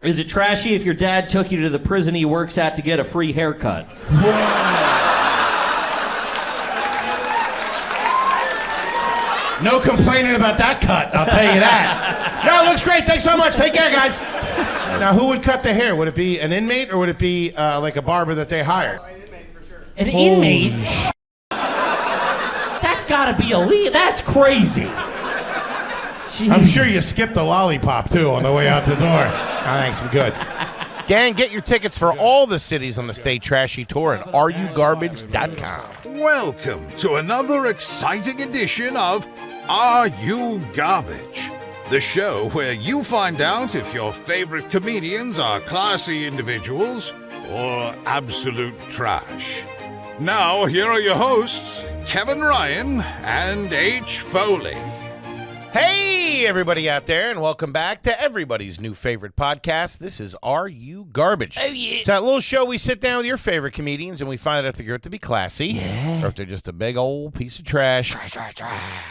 Is it trashy if your dad took you to the prison he works at to get a free haircut? No complaining about that cut, I'll tell you that. No, it looks great. Thanks so much. Take care, guys. Now, who would cut the hair? Would it be an inmate or would it be like a barber that they hired? An inmate, for sure. An inmate? That's gotta be illegal. That's crazy. Jeez. I'm sure you skipped a lollipop, too, on the way out the door. Thanks, I'm good. Gang, get your tickets for all the cities on the Stay Trashy Tour at arugarbage.com. Welcome to another exciting edition of Are You Garbage? The show where you find out if your favorite comedians are classy individuals or absolute trash. Now, here are your hosts, Kevin Ryan and H. Foley. Hey, everybody out there, and welcome back to everybody's new favorite podcast. This is Are You Garbage? Oh, yeah. It's that little show we sit down with your favorite comedians, and we find out if they're good to be classy, or if they're just a big old piece of trash.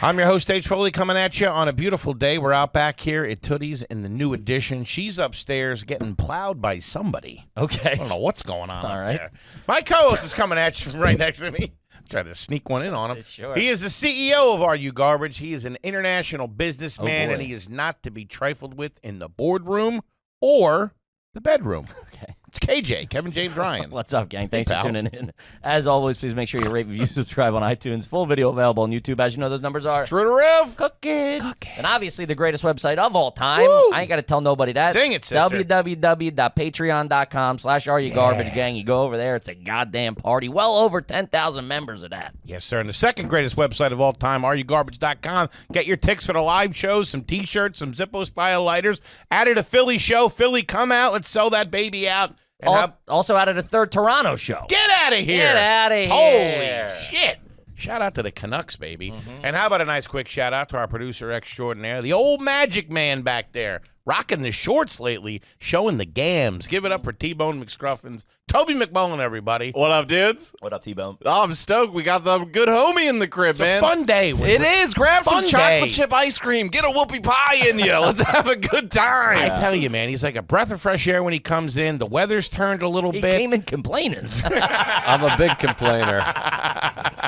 I'm your host, H. Foley, coming at you on a beautiful day. We're out back here at Tootie's in the new edition. She's upstairs getting plowed by somebody. Okay. I don't know what's going on All up right. there. My co-host is coming at you from right next to me. Try to sneak one in on him. Sure. He is the CEO of Are You Garbage. He is an international businessman, boy. and he is not to be trifled with in the boardroom or the bedroom. Okay. It's KJ, Kevin James Ryan. What's up, gang? Thanks Hey, for pal. tuning in. As always, please make sure you rate, review, subscribe on iTunes. Full video available on YouTube. As you know, those numbers are True to Rev. cooking. And obviously, the greatest website of all time. Woo. I ain't got to tell nobody that. Sing it, sister. www.patreon.com/areyougarbage gang. You go over there. It's a goddamn party. Well over 10,000 members of that. Yes, sir. And the second greatest website of all time, arugarbage.com. Get your tickets for the live shows, some T-shirts, some Zippo-style lighters. Added a Philly show. Philly, come out. Let's sell that baby out. And Also added a third Toronto show. get out of here. Get outta here. Holy shit. Shout out to the Canucks, baby. And how about a nice quick shout out to our producer extraordinaire, the old magic man back there, rocking the shorts lately, showing the gams. Give it up for T-Bone McScruffins. Toby McMullen, everybody. What up, dudes? What up, T-Bone? Oh, I'm stoked. We got the good homie in the crib, It's man. a fun day. It is. Grab some Fun chocolate day. chip ice cream. Get a whoopie pie in you. Let's have a good I time. tell you, man, he's like a breath of fresh air when he comes in. The weather's turned a little He bit. came in complaining. I'm a big complainer.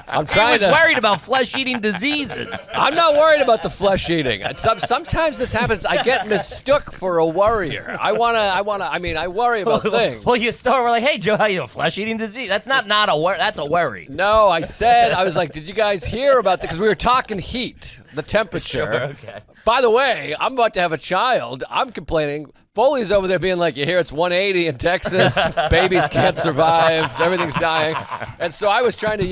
I'm He trying was to. worried about flesh-eating diseases. I'm not worried about the flesh eating. Sometimes this happens. I get mistook for a warrior. I worry about things. Well, you start. We're like, hey, Joe, how you? Flesh-eating disease? That's not a worry. That's a worry. No, I was like, did you guys hear about that? Because we were talking heat, the temperature. Sure, okay. By the way, I'm about to have a child. I'm complaining. Foley's over there being like, you hear it's 180 in Texas. Babies can't survive. Everything's dying. And so I was trying to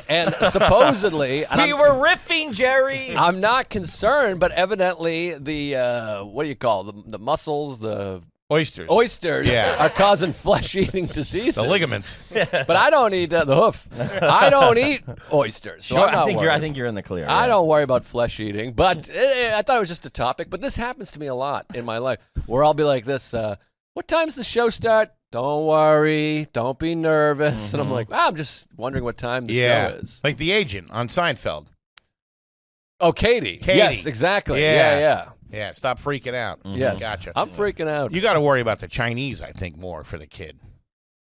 and supposedly. And We were riffing, Jerry. I'm not concerned, but evidently the what do you call the mussels, the Oysters. oysters are causing flesh-eating diseases. The ligaments. But I don't eat the hoof. I don't eat oysters. So I'm not worried. I think you're in the clear. I yeah. don't worry about flesh eating, but I thought it was just a topic. But this happens to me a lot in my life, where I'll be like this. What time's the show start? Don't worry. Don't be nervous. And I'm like, I'm just wondering what time the show is. Like the agent on Seinfeld. Oh, Katie. Katie. Yes, exactly. Yeah. Yeah. Yeah, stop freaking out. Yes. Gotcha. I'm freaking out. You got to worry about the Chinese, I think, more for the kid.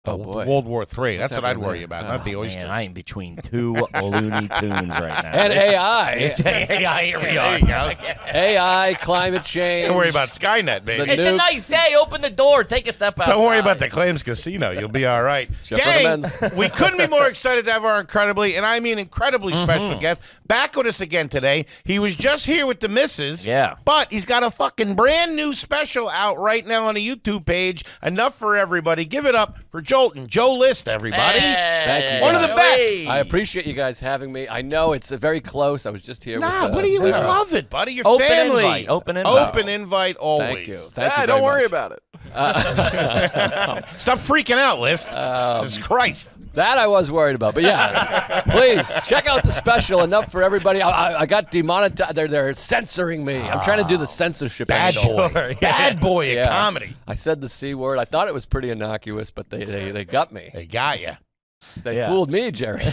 Oh, boy. World War III. That's what I'd happening worry there? about, not the oysters. Man, I am between two Looney Tunes right now. And AI. It's AI. Here we are. There you go. AI, climate change. Don't worry about Skynet, baby. It's a Nukes. nice day. Open the door. Take a step outside. Don't worry about the Clams Casino. You'll be all right. Except for the Gang, men's. we couldn't be more excited to have our incredibly, and I mean incredibly special guest back with us again today. He was just here with the missus. Yeah. But he's got a fucking brand new special out right now on the YouTube page. Enough for everybody. Give it up for Jolton. Joe List, everybody. Thank you, One of the best. Hey. I appreciate you guys having me. I know it's very close. I was just here Nah, with buddy, we Sarah. love it, buddy. Your Open family. invite, open invite. Open invite always. Thank you. Thank you don't very worry much. about it. Stop freaking out, List. Jesus Christ. That I was worried about. But yeah, please check out the special. Enough for everybody. I got demonetized. They're censoring me. I'm trying to do the censorship. Bad angle. boy. Bad boy Yeah. of comedy. I said the C word. I thought it was pretty innocuous, but they got me. They got you. They Yeah. fooled me, Jerry.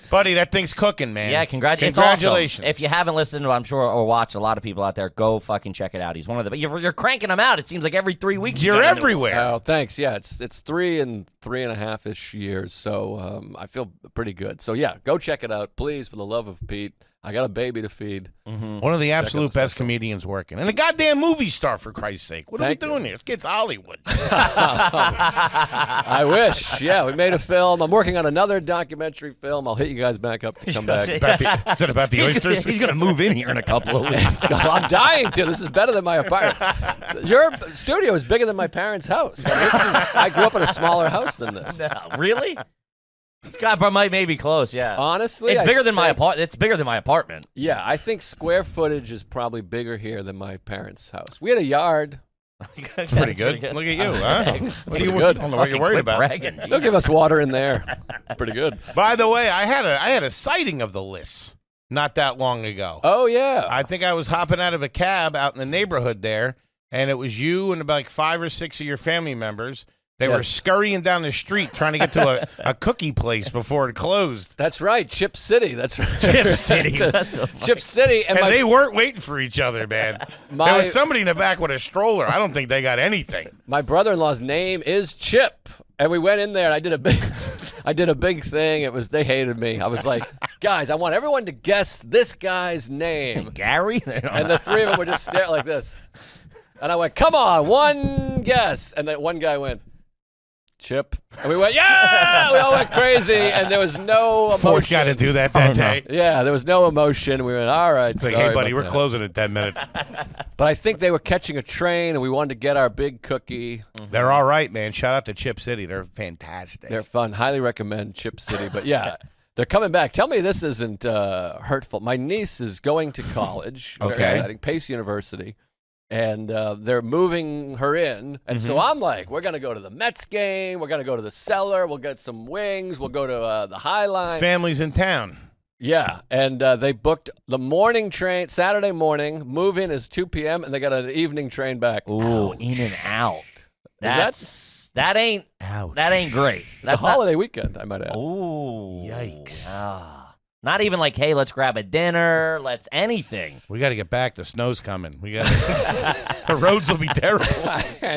Buddy, that thing's cooking, man. Yeah, congratulations. Congratulations. If you haven't listened, I'm sure, or watched a lot of people out there, go fucking check it out. He's one of the. You're cranking him out. It seems like every 3 weeks. You're you got a new- everywhere. Oh, thanks. Yeah, it's 3.5-ish years, so I feel pretty good. So yeah, go check it out, please, for the love of Pete. I got a baby to feed. One of the absolute best comedians working. And a goddamn movie star, for Christ's sake. What Thank are we doing here? This kid's Hollywood. I wish. Yeah, we made a film. I'm working on another documentary film. I'll hit you guys back up to come back. Is it about the oysters? He's gonna move in here in a couple of weeks. I'm dying to. This is better than my apartment. Your studio is bigger than my parents' house. I grew up in a smaller house than this. No, really? It's got maybe close. Yeah. Honestly, it's I bigger than my think- apartment. It's bigger than my apartment. Yeah, I think square footage is probably bigger here than my parents' house. We had a yard. That's pretty good. Look at you, huh? What are you, good. I don't know what you're worried about. Bragging. They'll give us water in there. It's pretty good. By the way, I had a sighting of the lists not that long ago. Oh, yeah. I think I was hopping out of a cab out in the neighborhood there, and it was you and about like 5 or 6 of your family members. They were Yes. scurrying down the street trying to get to a cookie place before it closed. That's right. Chip City. That's right. Chip City. What the Chip City. And my, they weren't waiting for each other, man. My- There was somebody in the back with a stroller. I don't think they got anything. my brother-in-law's name is Chip. And we went in there and I did a big thing. They hated me. I was like, guys, I want everyone to guess this guy's name. Gary. And the three of them were just staring like this. And I went, come on, one guess. And that one guy went, Chip. And we went, yeah! We all went crazy. And there was no emotion. Fourth guy to do that day. Yeah, there was no emotion. We went, all right. It's like, sorry hey, buddy, about we're that." closing in 10 minutes. But I think they were catching a train and we wanted to get our big cookie. They're all right, man. Shout out to Chip City. They're fantastic. They're fun. Highly recommend Chip City. But yeah, they're coming back. Tell me this isn't hurtful. My niece is going to college. Very Okay. exciting. Pace University. And they're moving her in. And so I'm like, we're going to go to the Mets game. We're going to go to the Cellar. We'll get some wings. We'll go to the High Line. Families in town. Yeah. And they booked the morning train, Saturday morning. Move in is 2 p.m. And they got an evening train back. Ooh, in and out. That ain't great. It's That's a holiday weekend, I might add. Ooh. Yikes. Not even like, hey, let's grab a dinner. Let's anything. We got to get back. The snow's coming. We got the roads will be terrible.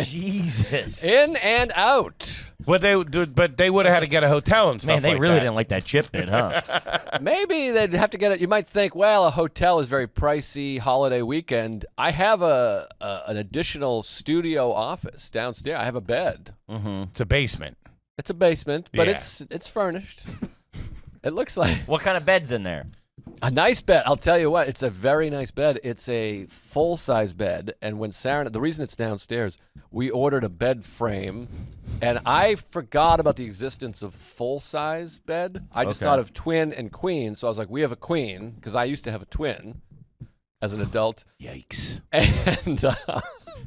Jesus. In and out. But they would have had to get a hotel and stuff. Man, they like really that. didn't like that chip bit, huh? Maybe they'd have to get it. You might think, well, a hotel is very pricey holiday weekend. I have an additional studio office downstairs. I have a bed. It's a basement. It's a basement, but Yeah. it's furnished. It looks like What kind of bed's in there? a nice bed. I'll tell you what, it's a very nice bed. It's a full-size bed, and when Sarah, the reason it's downstairs, we ordered a bed frame, and I forgot about the existence of full-size bed. I just thought of twin and queen, so I was like, we have a queen, because I used to have a twin as an adult. Yikes. And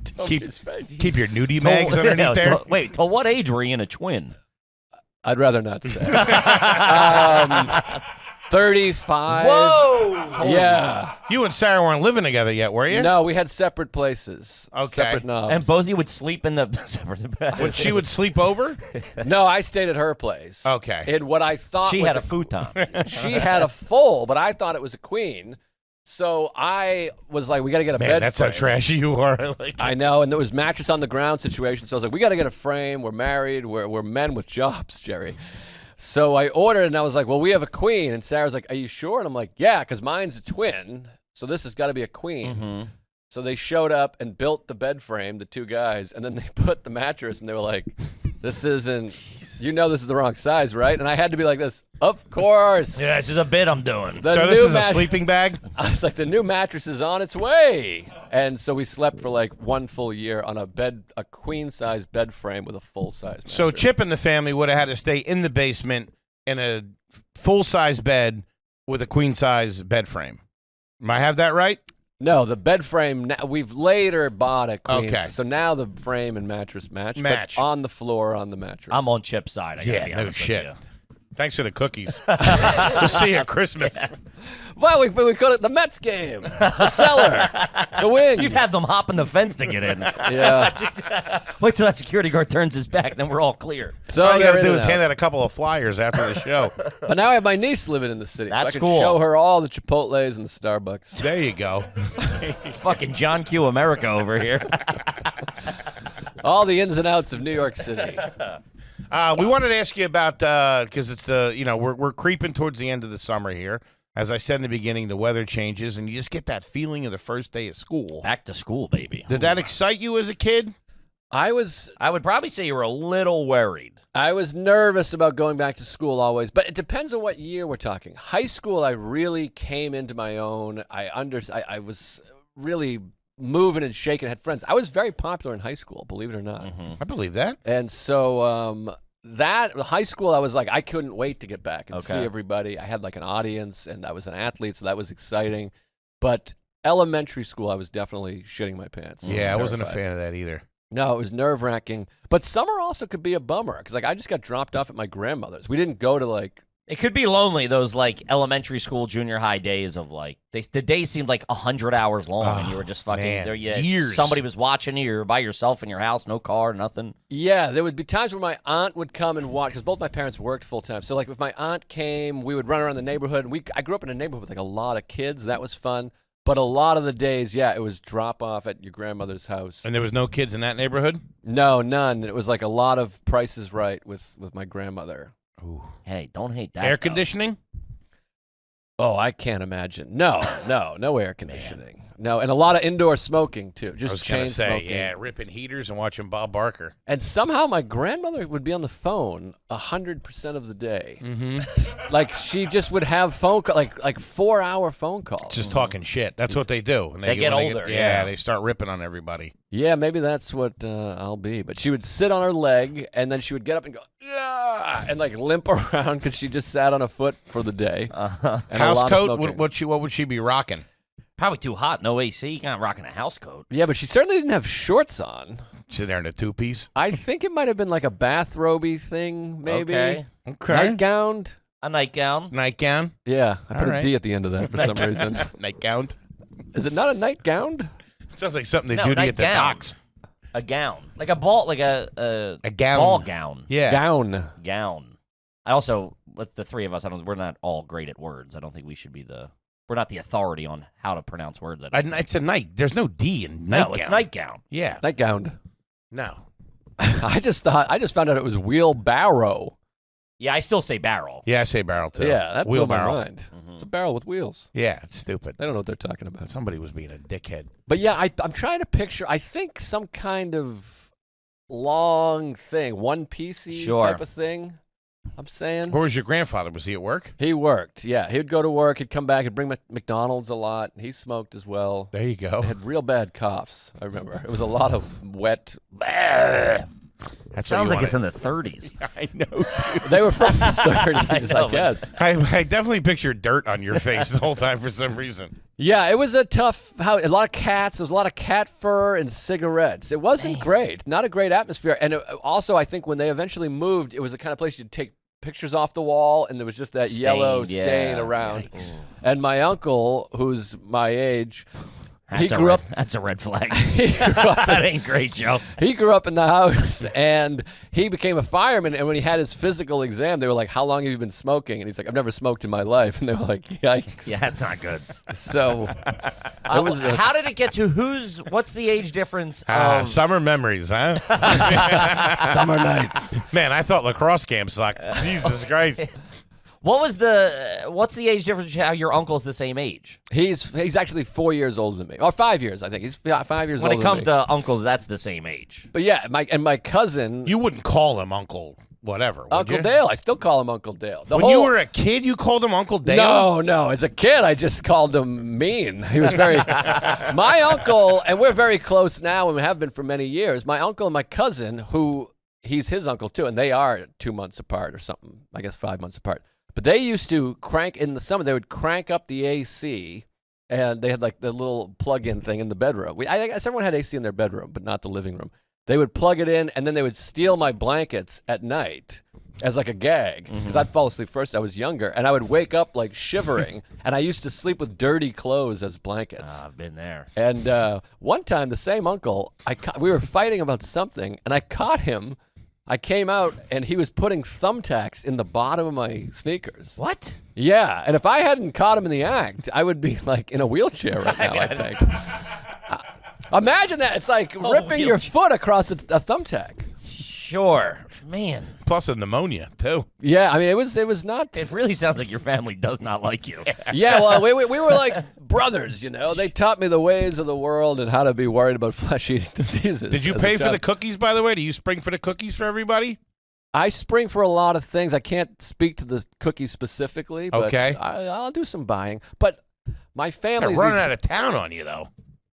Toby's face. Keep your nudie mags underneath there. Wait, till what age were you in a twin? I'd rather not say. 35. Whoa! Yeah. You and Sarah weren't living together yet, were you? No, we had separate places. Okay. Separate knobs. And both of you would sleep in the separate bed. She would sleep over? No, I stayed at her place. Okay. In what I thought She was had a futon. She had a full, but I thought it was a queen. So I was like, we got to get a Man, bed that's frame. how trashy you are. I like it. I know, and there was mattress on the ground situation. So I was like, we got to get a frame. We're married. We're men with jobs, Jerry. So I ordered, and I was like, well, we have a queen. And Sarah's like, are you sure? And I'm like, yeah, because mine's a twin. So this has got to be a queen. So they showed up and built the bed frame, the two guys, and then they put the mattress, and they were like, this isn't, you know this is the wrong size, right? And I had to be like this, of course. Yeah, this is a bit I'm doing. The So this new is a sleeping bag? I was like, the new mattress is on its way. And so we slept for like 1 full year on a queen-size bed frame with a full-size mattress. So Chip and the family would have had to stay in the basement in a full-size bed with a queen-size bed frame. Am I have that right? No, the bed frame, we've later bought a queen. Okay. So now the frame and mattress match. Match. But on the floor on the mattress. I'm on Chip's side. I gotta be no honest with shit. you. Thanks for the cookies. We'll see you at Christmas. Well, we call it the Mets game. The cellar. The wings. You'd have them hopping the fence to get in. Yeah. Just, wait till that security guard turns his back, then we're all clear. So All you they're got to in do and is out. hand out a couple of flyers after the show. But now I have my niece living in the city. That's so I can cool. show her all the Chipotles and the Starbucks. There you go. Fucking John Q. America over here. All the ins and outs of New York City. We wanted to ask you about because it's we're creeping towards the end of the summer here. As I said in the beginning, the weather changes, and you just get that feeling of the first day of school. Back to school, baby. Did that excite you as a kid? I was probably say you were a little worried. nervous about going back to school always, but it depends on what year we're talking. High school, I really came into my own. I was really moving and shaking. I had friends. I was very popular in high school, believe it or not. I believe that. And so that high school, I was like, I couldn't wait to get back and see everybody. I had like an audience, and I was an athlete, so that was exciting. But elementary school, I was definitely shitting my pants. Yeah, I wasn't a terrified. fan of that either. No, it was nerve-wracking. But summer also could be a bummer because, like, I just got dropped off at my grandmother's. We didn't go to, like... It could be lonely, those, like, elementary school, junior high days of, like, the days seemed like 100 hours long, and you were just fucking... man, there. years. Somebody was watching you. You were by yourself in your house, no car, nothing. Yeah, there would be times where my aunt would come and watch, because both my parents worked full-time. So, like, if my aunt came, we would run around the neighborhood. And I grew up in a neighborhood with, like, a lot of kids. That was fun. But a lot of the days, yeah, it was drop off at your grandmother's house. And there was no kids in that neighborhood? No, none. It was like a lot of Price is Right with my grandmother. Ooh. Hey, don't hate that. Air though. conditioning? Oh, I can't imagine. No air conditioning. No, and a lot of indoor smoking too. Just I was going chain to say, smoking. yeah, ripping heaters and watching Bob Barker. And somehow my grandmother would be on the phone 100% of the day. Mm-hmm. Like she just would have phone call, like 4-hour phone calls. Just talking shit. That's what they do. And They get when older, yeah, yeah. they start ripping on everybody. Yeah, maybe that's what I'll be. But she would sit on her leg, and then she would get up and go, yeah, and like limp around because she just sat on a foot for the day. And a House lot of coat? smoking. What would she be rocking? Probably too hot, no AC. You're not rocking a house coat. Yeah, but she certainly didn't have shorts on. Sit there in a two-piece? I think it might have been like a bathrobe-y thing, maybe. Okay. Nightgown. A nightgown. Nightgown? Yeah, I put All a D at the end of that for some reason. Nightgown? Is it not a nightgown? Sounds like something they No, do to you at the nightgown. docks. A gown. Like a ball, like a gown. ball gown. Yeah. Gown. Gown. I also, with the three of us, we're not all great at words. I don't think we should be we're not the authority on how to pronounce words. It's a night. There's no D in nightgown. No, it's nightgown. Yeah. Nightgown. No. I just found out it was wheelbarrow. Yeah, I still say barrel. Yeah, I say barrel too. Yeah, that blew my Wheelbarrow. mind. It's a barrel with wheels. Yeah, it's stupid. They don't know what they're talking about. Somebody was being a dickhead. But yeah, I'm trying to picture, I think some kind of long thing, one-piecey Sure. type of thing, I'm saying. Where was your grandfather? Was he at work? He worked, yeah. He'd go to work, he'd come back, he'd bring McDonald's a lot. He smoked as well. There you go. He had real bad coughs, I remember. It was a lot of wet. That Sounds like it's in the 30s. I know. They were from the 30s, know, I guess. I definitely pictured dirt on your face the whole time for some reason. Yeah, it was a tough house. A lot of cats. There was a lot of cat fur and cigarettes. It wasn't great. Not a great atmosphere. And also, I think when they eventually moved, it was the kind of place you'd take pictures off the wall, and there was just that yellow Stained, stain yeah. around. Yikes. And my uncle, who's my age, That's he grew up. That's a red flag. He grew up That ain't great, Joe. He grew up in the house, and he became a fireman. And when he had his physical exam, they were like, "How long have you been smoking?" And he's like, "I've never smoked in my life." And they were like, "Yikes!" Yeah, that's not good. So How did it get to what's the age difference of... Summer memories, huh? summer nights. Man, I thought lacrosse camp sucked. Jesus Christ. what's the age difference how your uncle's the same age? He's actually 4 years older than me, or 5 years, I think. He's 5 years When older it comes than me. to uncles, that's the same age. But yeah, my cousin, You wouldn't call him Uncle whatever, would Uncle you? You I still call him Uncle Dale. When you were a kid, you called him Uncle Dale? No. As a kid, I just called him mean. He was very... My uncle, and we're very close now, and we have been for many years, my uncle and my cousin, who he's his uncle too, and they are 2 months apart or something, I guess 5 months apart. But they used to crank, in the summer, they would crank up the AC, and they had like the little plug-in thing in the bedroom. I guess everyone had AC in their bedroom, but not the living room. They would plug it in, and then they would steal my blankets at night as like a gag because I'd fall asleep first. I was younger, and I would wake up like shivering, and I used to sleep with dirty clothes as blankets. I've been there. And one time, the same uncle, we were fighting about something, and I caught him. I came out, and he was putting thumbtacks in the bottom of my sneakers. What? Yeah, and if I hadn't caught him in the act, I would be like in a wheelchair right now, I think. Imagine that. It's like ripping your foot across a thumbtack. Sure. Man. Plus a pneumonia, too. Yeah, I mean, it was not. It really sounds like your family does not like you. Yeah, well, we were like brothers, you know. They taught me the ways of the world and how to be worried about flesh-eating diseases. Did you pay for the cookies, by the way? Do you spring for the cookies for everybody? I spring for a lot of things. I can't speak to the cookies specifically, but Okay. I'll do some buying. But my They're family's running out of town on you, though.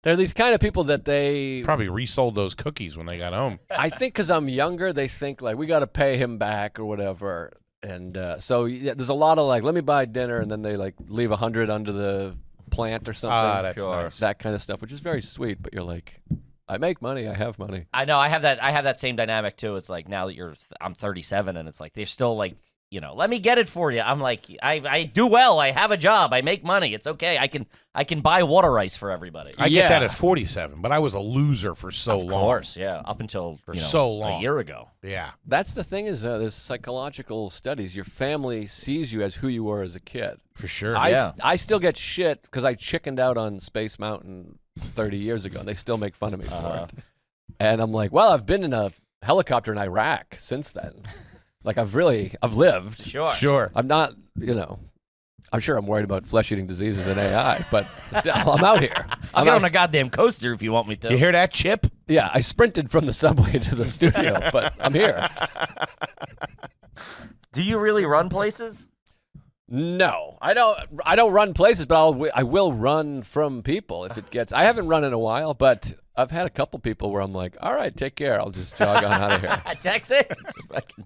they're these kind of people that they Probably resold those cookies when they got home. I think because I'm younger, they think like we got to pay him back or whatever, and so yeah, there's a lot of like, let me buy dinner, and then they like leave 100 under the plant or something. Ah, that's nice. That kind of stuff, which is very sweet. But you're like, I make money, I have money. I know. I have that same dynamic too. It's like now that I'm 37, and it's like they're still like, you know, let me get it for you. I'm like, I do well. I have a job. I make money. It's okay. I can buy water ice for everybody. I get that at 47, but I was a loser for so long. Of course, yeah. Up until so long. a year ago. Yeah. That's the thing is there's psychological studies. Your family sees you as who you were as a kid. For sure. I still get shit because I chickened out on Space Mountain 30 years ago, and they still make fun of me for it. And I'm like, well, I've been in a helicopter in Iraq since then. Like, I've lived. Sure. I'm not, I'm sure I'm worried about flesh-eating diseases and AI, but still, I'm out here. I'll get on a goddamn coaster if you want me to. You hear that, Chip? Yeah, I sprinted from the subway to the studio, but I'm here. Do you really run places? No, I don't run places, but I will run from people if it gets. I haven't run in a while, but I've had a couple people where I'm like, all right, take care. I'll just jog on out of here. Text it.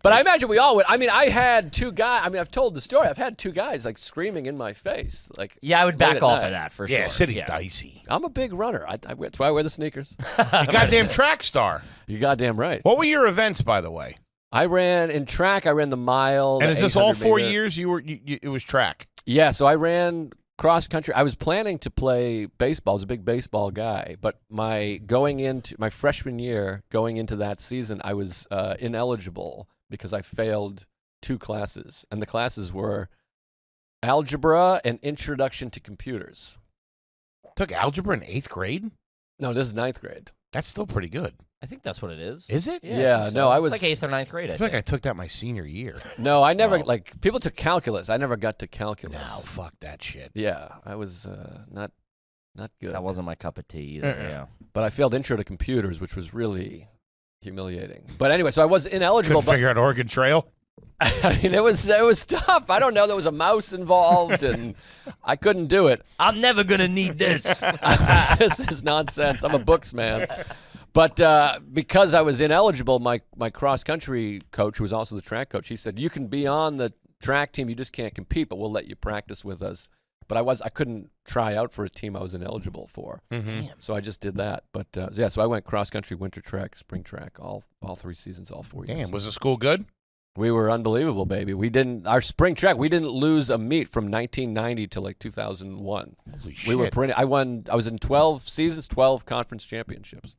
But I imagine we all would. I mean, I had two guys. I mean, I've told the story. I've had two guys like screaming in my face. Like, Yeah, I would late back at off night. of that for sure. Yeah, city's dicey. I'm a big runner. That's why I wear the sneakers. You goddamn track star. You're goddamn right. What were your events, by the way? I ran in track. I ran the mile. And the is this all 4 800 meter. years? It was track. Yeah, so I ran cross country. I was planning to play baseball. I was a big baseball guy, but going into my freshman year, going into that season, I was ineligible because I failed 2 classes, and the classes were algebra and introduction to computers. Took algebra in 8th grade? No, this is 9th grade. That's still pretty good. I think that's what it is. Is it? Yeah, I think no, I It's was- like 8th or 9th grade. I feel like I took that my senior year. No, I never Wow. people took calculus. I never got to calculus. No, fuck that shit. Yeah, I was not good. That wasn't my cup of tea either. Yeah. But I failed intro to computers, which was really humiliating. But anyway, so I was ineligible. Couldn't figure out Oregon Trail. I mean, it was tough. I don't know. There was a mouse involved, and I couldn't do it. I'm never gonna need this. This is nonsense. I'm a books man. But because I was ineligible, my cross country coach, who was also the track coach, he said, "You can be on the track team. You just can't compete, but we'll let you practice with us." But I couldn't try out for a team I was ineligible for. Mm-hmm. So I just did that. But yeah, so I went cross country, winter track, spring track, all 3 seasons, all 4 years. Damn, was the school good? We were unbelievable, baby. Our spring track, we didn't lose a meet from 1990 to like 2001. Holy shit. We were I was in 12 seasons, 12 conference championships.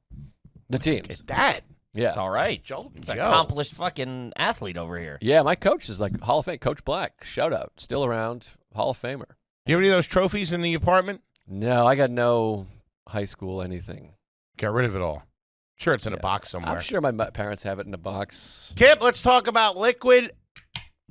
The teams. Look at that. Yeah. It's all right. It's an accomplished fucking athlete over here. Yeah, my coach is like Hall of Fame. Coach Black, shout out. Still around, Hall of Famer. You have any of those trophies in the apartment? No, I got no high school anything. Got rid of it all. Sure, it's in a Yeah. box somewhere. I'm sure my parents have it in a box. Kip, let's talk about liquid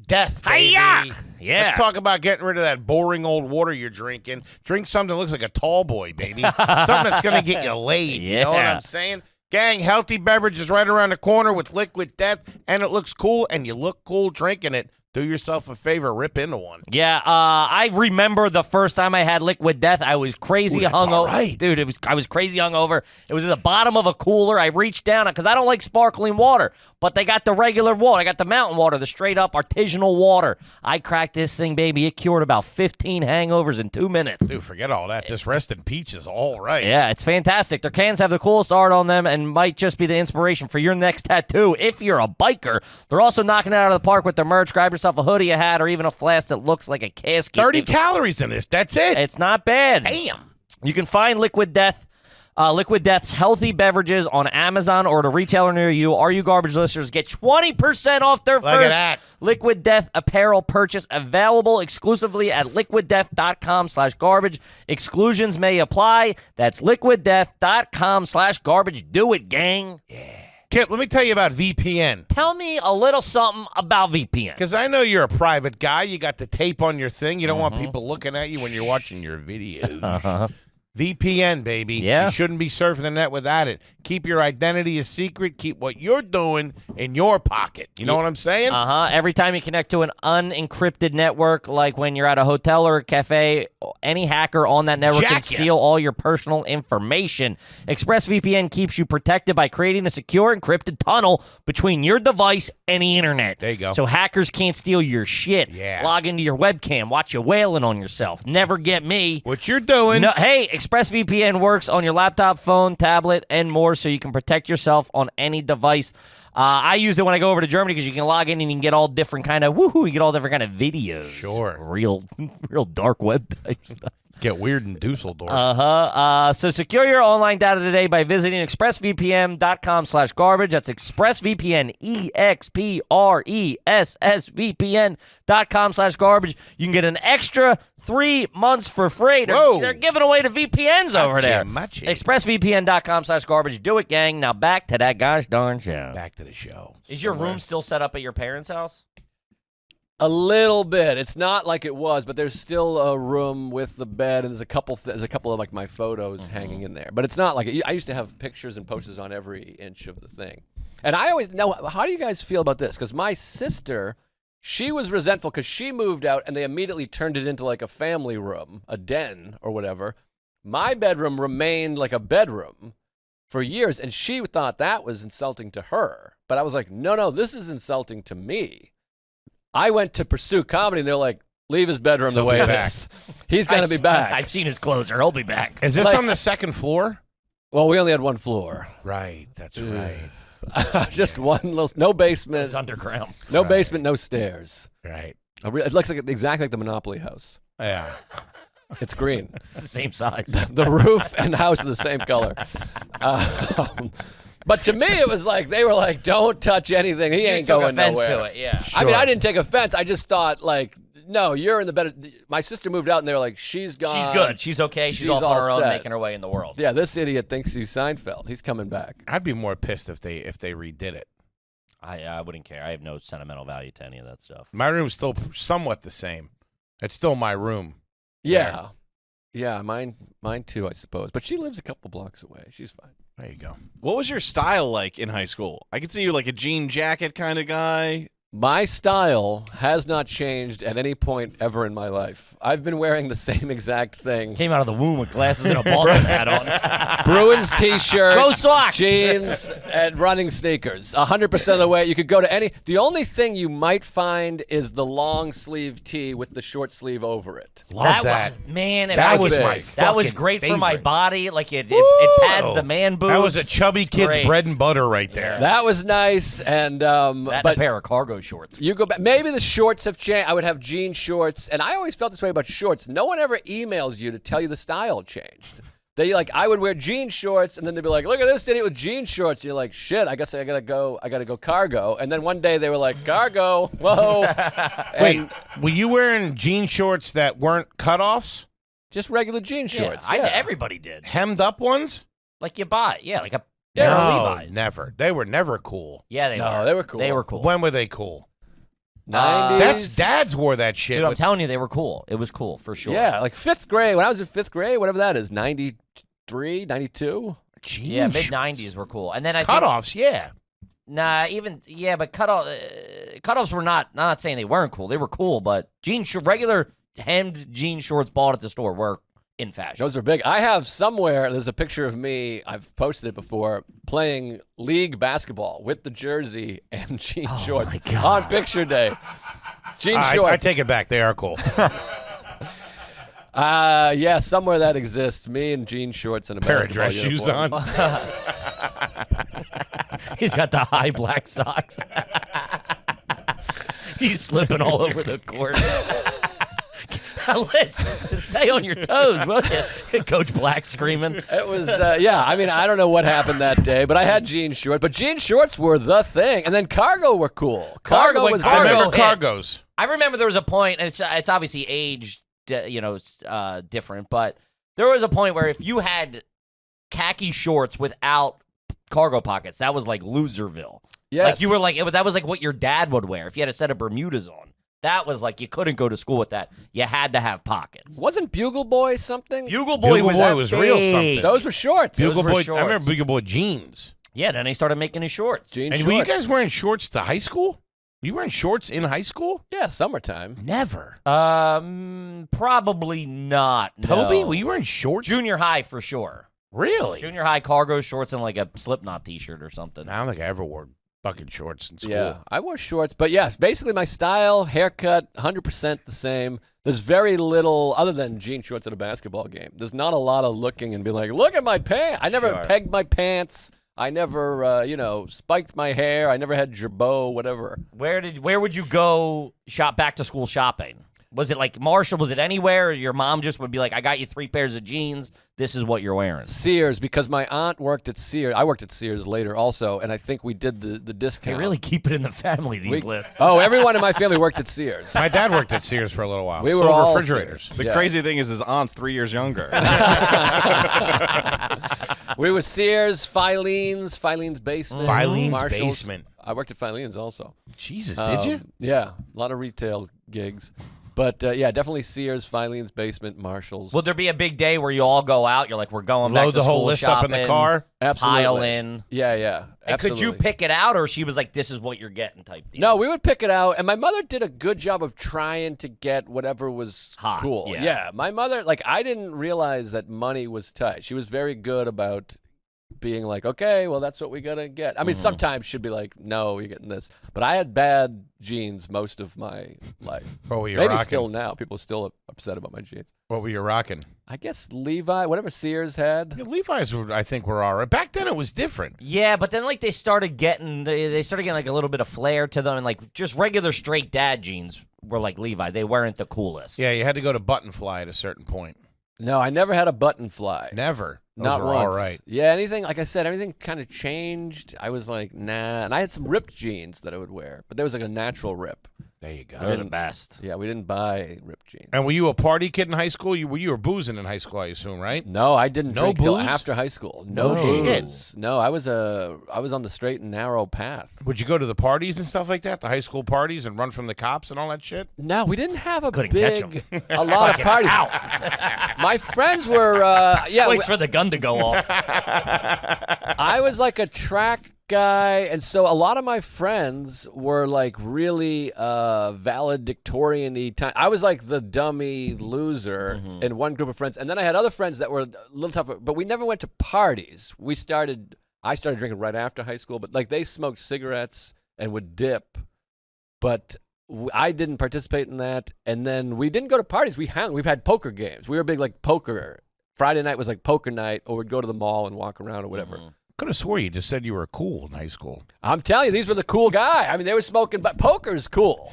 death, baby. Hi-ya! Yeah. Let's talk about getting rid of that boring old water you're drinking. Drink something that looks like a tall boy, baby. Something that's going to get you laid. You know what Yeah. I'm saying? Gang, healthy beverages right around the corner with liquid death, and it looks cool, and you look cool drinking it. Do yourself a favor, rip into one. Yeah, I remember the first time I had Liquid Death. I was crazy Ooh, that's hungover. all right. Dude, I was crazy hungover. It was at the bottom of a cooler. I reached down because I don't like sparkling water, but they got the regular water. I got the mountain water, the straight up artisanal water. I cracked this thing, baby. It cured about 15 hangovers in 2 minutes. Dude, forget all that. This Rested Peach is all right. Yeah, it's fantastic. Their cans have the coolest art on them and might just be the inspiration for your next tattoo if you're a biker. They're also knocking it out of the park with their merch. Grab yourself a hoodie, a hat, or even a flask that looks like a casket. 30 calories in this. That's it. It's not bad. Damn. You can find Liquid Death's healthy beverages on Amazon or at a retailer near you. Are You Garbage listeners get 20% off their Look at first that. Liquid Death apparel purchase, available exclusively at liquiddeath.com/garbage. Exclusions may apply. That's liquiddeath.com/garbage. Do it, gang. Kip, let me tell you about VPN. Tell me a little something about VPN. Because I know you're a private guy. You got the tape on your thing. You don't want people looking at you when you're watching your videos. VPN, baby. Yeah. You shouldn't be surfing the net without it. Keep your identity a secret. Keep what you're doing in your pocket. You know what I'm saying? Every time you connect to an unencrypted network, like when you're at a hotel or a cafe, any hacker on that network can Jack ya. steal all your personal information. ExpressVPN keeps you protected by creating a secure encrypted tunnel between your device and the internet. There you go. So hackers can't steal your shit. Yeah. Log into your webcam, watch you wailing on yourself. Never get me. What you're doing. No, hey, ExpressVPN works on your laptop, phone, tablet, and more, so you can protect yourself on any device. I use it when I go over to Germany because you can log in and you can get all different kind of you get all different kind of videos. Sure. Real dark web type stuff. Get weird in Dusseldorf. So secure your online data today by visiting expressvpn.com/garbage. That's expressvpn, expressvpn.com/garbage. You can get an extra 3 months for free. Whoa. They're giving away the VPNs over there. Machi. expressvpn.com/garbage. Do it, gang. Now back to that gosh darn show. Back to the show. Is your room still set up at your parents' house? A little bit. It's not like it was, but there's still a room with the bed, and there's a couple of like my photos hanging in there. But it's not like it. I used to have pictures and posters on every inch of the thing. And I always know, how do you guys feel about this? Because my sister, she was resentful because she moved out and they immediately turned it into like a family room, a den or whatever. My bedroom remained like a bedroom for years, and she thought that was insulting to her. But I was like, no, this is insulting to me. I went to pursue comedy, and they're like, leave his bedroom the way it is. He's going to be back. I've seen his closer. He'll be back. Is this on the second floor? Well, we only had one floor. Right. That's right. Just one little, no basement. It's underground. No basement, no stairs. Right. It looks like exactly like the Monopoly house. Yeah. It's green. It's the same size. The roof and house are the same color. But to me, it was like, they were like, don't touch anything. He ain't took going offense nowhere. to it, yeah. I mean, Sure. I didn't take offense. I just thought, like, no, you're in the better. My sister moved out, and they were like, she's gone. She's good. She's okay. She's off on all her own, set. making her way in the world. Yeah, this idiot thinks he's Seinfeld. He's coming back. I'd be more pissed if they redid it. I wouldn't care. I have no sentimental value to any of that stuff. My room's still somewhat the same. It's still my room. Yeah. Yeah, mine too, I suppose. But she lives a couple blocks away. She's fine. There you go. What was your style like in high school? I could see you like a jean jacket kind of guy. My style has not changed at any point ever in my life. I've been wearing the same exact thing. Came out of the womb with glasses and a Boston hat on. Bruins t-shirt, Go Sox! jeans, and running sneakers. 100% of the way. You could go to any. The only thing you might find is the long sleeve tee with the short sleeve over it. Love that. Was, man, if That I was could- my That was fucking great for my favorite. body. Like it pads the man boobs. That was a chubby It's kid's great. bread and butter right there. That was nice, and That and a but pair of cargo shorts. you go back. Maybe the shorts have changed. I would have jean shorts, and I always felt this way about shorts. No one ever emails you to tell you the style changed. They like, I would wear jean shorts, and then they'd be like, "Look at this idiot with jean shorts." And you're like, "Shit, I guess I gotta go cargo." And then one day they were like, "Cargo, whoa!" Wait, And were you wearing jean shorts that weren't cutoffs? just regular jean shorts. Yeah, Yeah, everybody did. Hemmed up ones? Like you buy, like a Yeah. pair of No, Levi's. never. They were never cool. Yeah, they were cool. They were cool. When were they cool? 90s. That's dads wore that shit. Dude, I'm with- telling you, they were cool. It was cool for sure. Yeah, like fifth grade. When I was in fifth grade, whatever that is, 93, 92. jean Yeah, mid shorts. '90s were cool. And then I think, Cutoffs, yeah. but cutoffs were not saying they weren't cool. They were cool, but regular hemmed jean shorts bought at the store were in fashion. Those are big. I have somewhere, there's a picture of me, I've posted it before, playing league basketball with the jersey and jean shorts on picture day. Jean shorts. I take it back. They are cool. Yeah, somewhere that exists. Me in jean shorts and a Pair of basketball dress shoes uniform. on. He's got the high black socks. He's slipping all over the court. Listen, stay on your toes, won't you? Coach Black screaming. It was, yeah, I mean, I don't know what happened that day, but I had jean shorts. But jean shorts were the thing. And then cargo were cool. Cargo was I remember hit. cargos. I remember there was a point, and it's obviously aged, different, but there was a point where if you had khaki shorts without cargo pockets, that was like Loserville. Yes. Like you were like, that was like what your dad would wear if you had a set of Bermudas on. That was like, you couldn't go to school with that. You had to have pockets. Wasn't Bugle Boy something? Bugle Boy was real big. something. Those were shorts. Bugle were Boy. shorts. I remember Bugle Boy jeans. Yeah, then they started making his shorts. Jean And shorts. were you guys wearing shorts to high school? Were you wearing shorts in high school? Yeah, summertime. Never. Probably not. Toby, no. were you wearing shorts? Junior high for sure. Really? Junior high cargo shorts and like a Slipknot t-shirt or something. I don't think I ever wore fucking shorts in school. Yeah, I wore shorts. But yes, basically my style, haircut, 100% the same. There's very little, other than jean shorts at a basketball game, there's not a lot of looking and being like, look at my pants. I never Sure. pegged my pants. I never, spiked my hair. I never had jabot, whatever. Where would you go back to school shopping? Was it like Marshall? Was it anywhere? Or your mom just would be like, I got you 3 pairs of jeans. This is what you're wearing. Sears, because my aunt worked at Sears. I worked at Sears later also, and I think we did the They discount. really keep it in the family, these lists. Oh, everyone in my family worked at Sears. My dad worked at Sears for a little while. We were Sold all refrigerators. Sears. The Yeah. crazy thing is his aunt's 3 years younger. We were Sears, Filene's basement. Filene's Marshall's. basement. I worked at Filene's also. Jesus, did you? Yeah, a lot of retail gigs. But, yeah, definitely Sears, Filene's basement, Marshall's. Would there be a big day where you all go out? You're like, we're going back Load to the school whole list shopping, up in the car? Absolutely. pile in. Yeah, yeah. And could you absolutely. pick it out, or she was like, this is what you're getting type deal? No, we would pick it out, and my mother did a good job of trying to get whatever was Hot, cool. yeah. My mother, I didn't realize that money was tight. She was very good about being like, okay, well, that's what we gotta get. I mean, sometimes she'd be like, no, you're getting this. But I had bad jeans most of my life. What were you Maybe rocking? still now. People are still upset about my jeans. What were you rocking? I guess Levi, whatever Sears had. Yeah, Levi's, I think, were all right. Back then, it was different. Yeah, but then like they started getting like a little bit of flair to them, and like just regular straight dad jeans were like Levi. They weren't the coolest. Yeah, you had to go to button fly at a certain point. No, I never had a button fly. Never. Those Not were once. all right. Yeah, anything, like I said, everything kind of changed. I was like, nah. And I had some ripped jeans that I would wear, but there was like a natural rip. There you go. They're the best. Yeah, we didn't buy ripped jeans. And were you a party kid in high school? You were boozing in high school, I assume, right? No, I didn't No drink till booze? after high school. No No booze. No, I was on the straight and narrow path. Would you go to the parties and stuff like that, the high school parties, and run from the cops and all that shit? No, we didn't have a Couldn't catch big, a lot of parties. My friends were, Waits for the gun to go off. I was like a track guy, and so a lot of my friends were like really valedictorian-y time. I was like the dummy loser in one group of friends, and then I had other friends that were a little tougher, but we never went to parties. I started drinking right after high school, but like they smoked cigarettes and would dip, but I didn't participate in that. And then we didn't go to parties. We've had poker games. We were big like poker. Friday night was like poker night, or we'd go to the mall and walk around or whatever. Could have swore you just said you were cool in high school. I'm telling you, these were the cool guys. I mean, they were smoking, but poker's cool.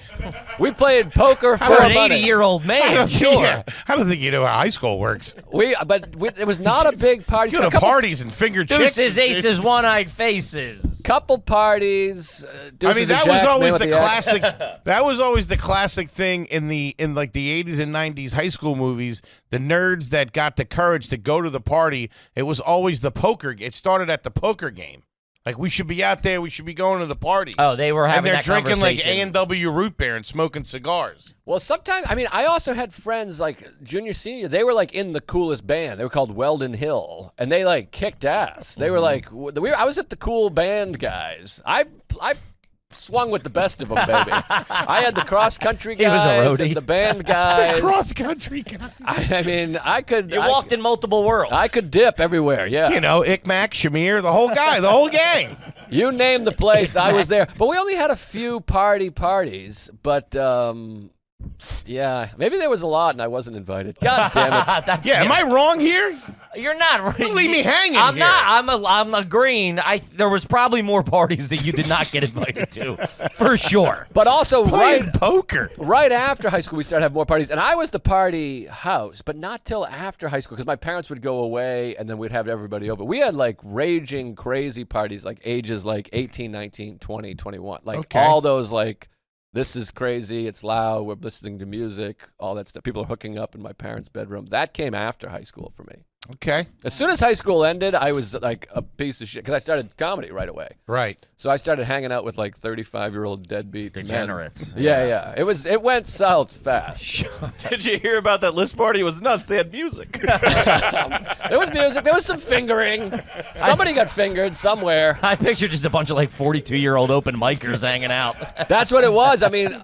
We played poker for For an money. 80-year-old man, sure. Yeah, I don't think you know how high school works. It was not a big party. You go to parties and finger chicks. Deuces, aces, one-eyed faces. Couple parties. I mean, Deuces that and was Jacks, always Man the with X. classic. That was always the classic thing in like the 80s and 90s high school movies. The nerds that got the courage to go to the party. It was always the poker. It started at the poker game. Like, we should be out there. We should be going to the party. Oh, they were and having they're that drinking like conversation. A&W root beer and smoking cigars. Well, sometimes, I mean, I also had friends like junior, senior. They were like in the coolest band. They were called Weldon Hill, and they like kicked ass. They were like, I was at the cool band guys. I swung with the best of them, baby. I had the cross-country He was a guys roadie. and the band guys. Cross-country guy. I mean, I could. You walked in multiple worlds. I could dip everywhere, yeah. You know, Ickmack, Shamir, the whole guy, the whole gang. You name the place, I was there. But we only had a few parties, but yeah, maybe there was a lot and I wasn't invited. God damn it. Yeah, am I wrong here? You're not. Don't leave me hanging I'm here. not. I'm agreeing. There was probably more parties that you did not get invited to, for sure. But also Playing poker. right after high school, we started having more parties. And I was the party house, but not till after high school because my parents would go away and then we'd have everybody over. We had like raging, crazy parties, like ages like 18, 19, 20, 21. Like Okay. all those like, this is crazy, it's loud, we're listening to music, all that stuff. People are hooking up in my parents' bedroom. That came after high school for me. Okay. As soon as high school ended, I was like a piece of shit because I started comedy right away. Right. So I started hanging out with like 35-year-old deadbeat men. Degenerates. Yeah. It went south fast. Did you hear about that list party? It was nuts. They had music. There was music. There was some fingering. Somebody got fingered somewhere. I picture just a bunch of like 42-year-old open micers hanging out. That's what it was. I mean,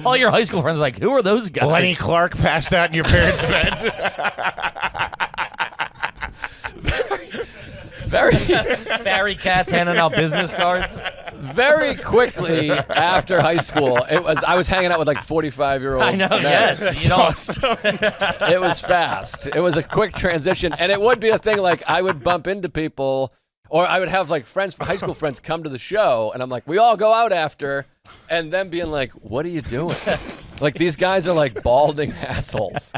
All your high school friends are like, who are those guys? Lenny Clark passed out in your parents' bed. very, Barry Katz handing out business cards. very quickly after high school, I was hanging out with like 45-year-old I know. men. Yes. You know, It was fast. It was a quick transition. And it would be a thing like I would bump into people or I would have like friends, high school friends come to the show and I'm like, we all go out after and them being like, what are you doing? Like these guys are like balding assholes.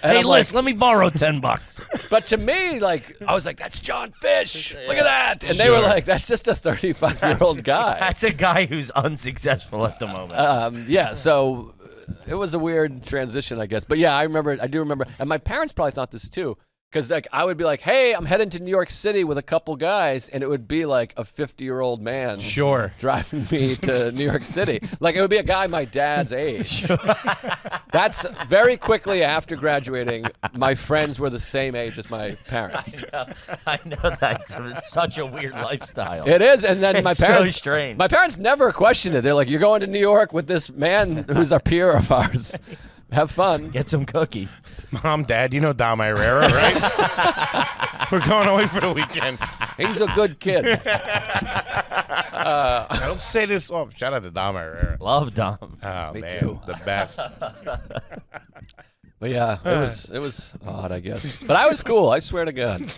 And hey, I'm like, Liz, let me borrow $10. but to me, like, I was like, that's John Fish. Look at that. And they were like, that's just a 35-year-old guy. That's a guy who's unsuccessful at the moment. Yeah, so it was a weird transition, I guess. But yeah, I do remember. And my parents probably thought this too. Because like I would be like, hey, I'm heading to New York City with a couple guys. And it would be like a 50-year-old man Sure. driving me to New York City. Like it would be a guy my dad's age. That's very quickly after graduating, my friends were the same age as my parents. I know that. It's such a weird lifestyle. It is, and then my It's so parents. strange. My parents never questioned it. They're like, "You're going to New York with this man who's a peer of ours. Have fun." Get some cookie. Mom, Dad, you know Dom Herrera, right? We're going away for the weekend. He's a good kid. Don't say this. Oh, shout out to Dom Herrera. Love Dom. Oh, Me man. too. The best. But yeah, it was odd, I guess. But I was cool. I swear to God.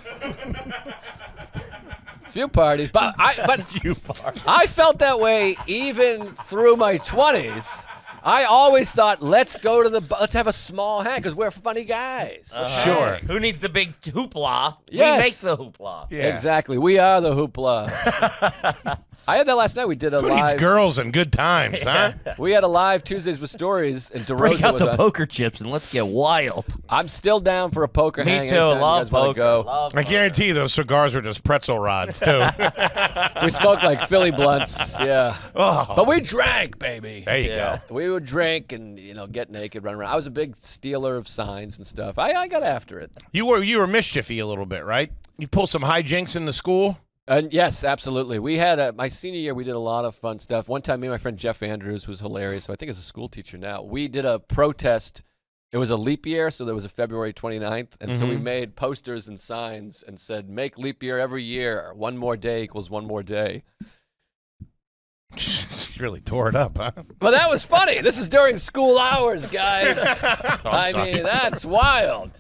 Few parties, but I felt that way even through my 20s. I always thought, let's have a small hang because we're funny guys. Sure. Who needs the big hoopla? Yes. We make the hoopla. Yeah. Exactly. We are the hoopla. I had that last night. We did a Who needs live. girls and good times, huh? We had a live Tuesdays with Stories, and Break DeRosa out was the on. poker chips and let's get wild. I'm still down for a poker Me hang. too. anytime you Love guys wanna poker. Go. Love I poker. guarantee you those cigars were just pretzel rods, too. We smoked like Philly blunts, yeah. Oh, But we drank, baby. there you Yeah. go. We would drink and get naked, run around. I was a big stealer of signs and stuff. I got after it. You were mischiefy a little bit, right? You pull some hijinks in the school. And yes, absolutely. We had my senior year. We did a lot of fun stuff. One time, me and my friend Jeff Andrews, who's hilarious, who I think is a school teacher now. We did a protest. It was a leap year, so there was a February 29th, and so we made posters and signs and said, "Make leap year every year. One more day equals one more day." You really tore it up, huh? But that was funny. This is during school hours, guys. I sorry. mean, that's wild.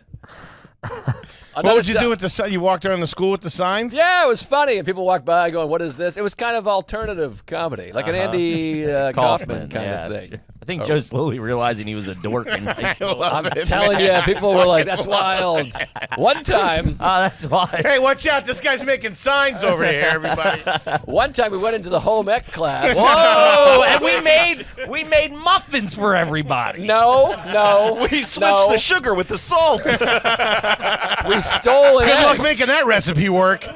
What would you do with the sign? You walked around the school with the signs? Yeah, it was funny, and people walked by going, "What is this?" It was kind of alternative comedy, like an Andy Kaufman kind yeah. of thing. I think Joe's slowly realizing he was a dork in high school. I'm telling you, people were like, "That's wild." One time, Oh, that's why. Hey, watch out. This guy's making signs over here, everybody. we went into the home ec class. Whoa! And we made muffins for everybody. No. We switched no. the sugar with the salt. We stole an Good luck egg. making that recipe work.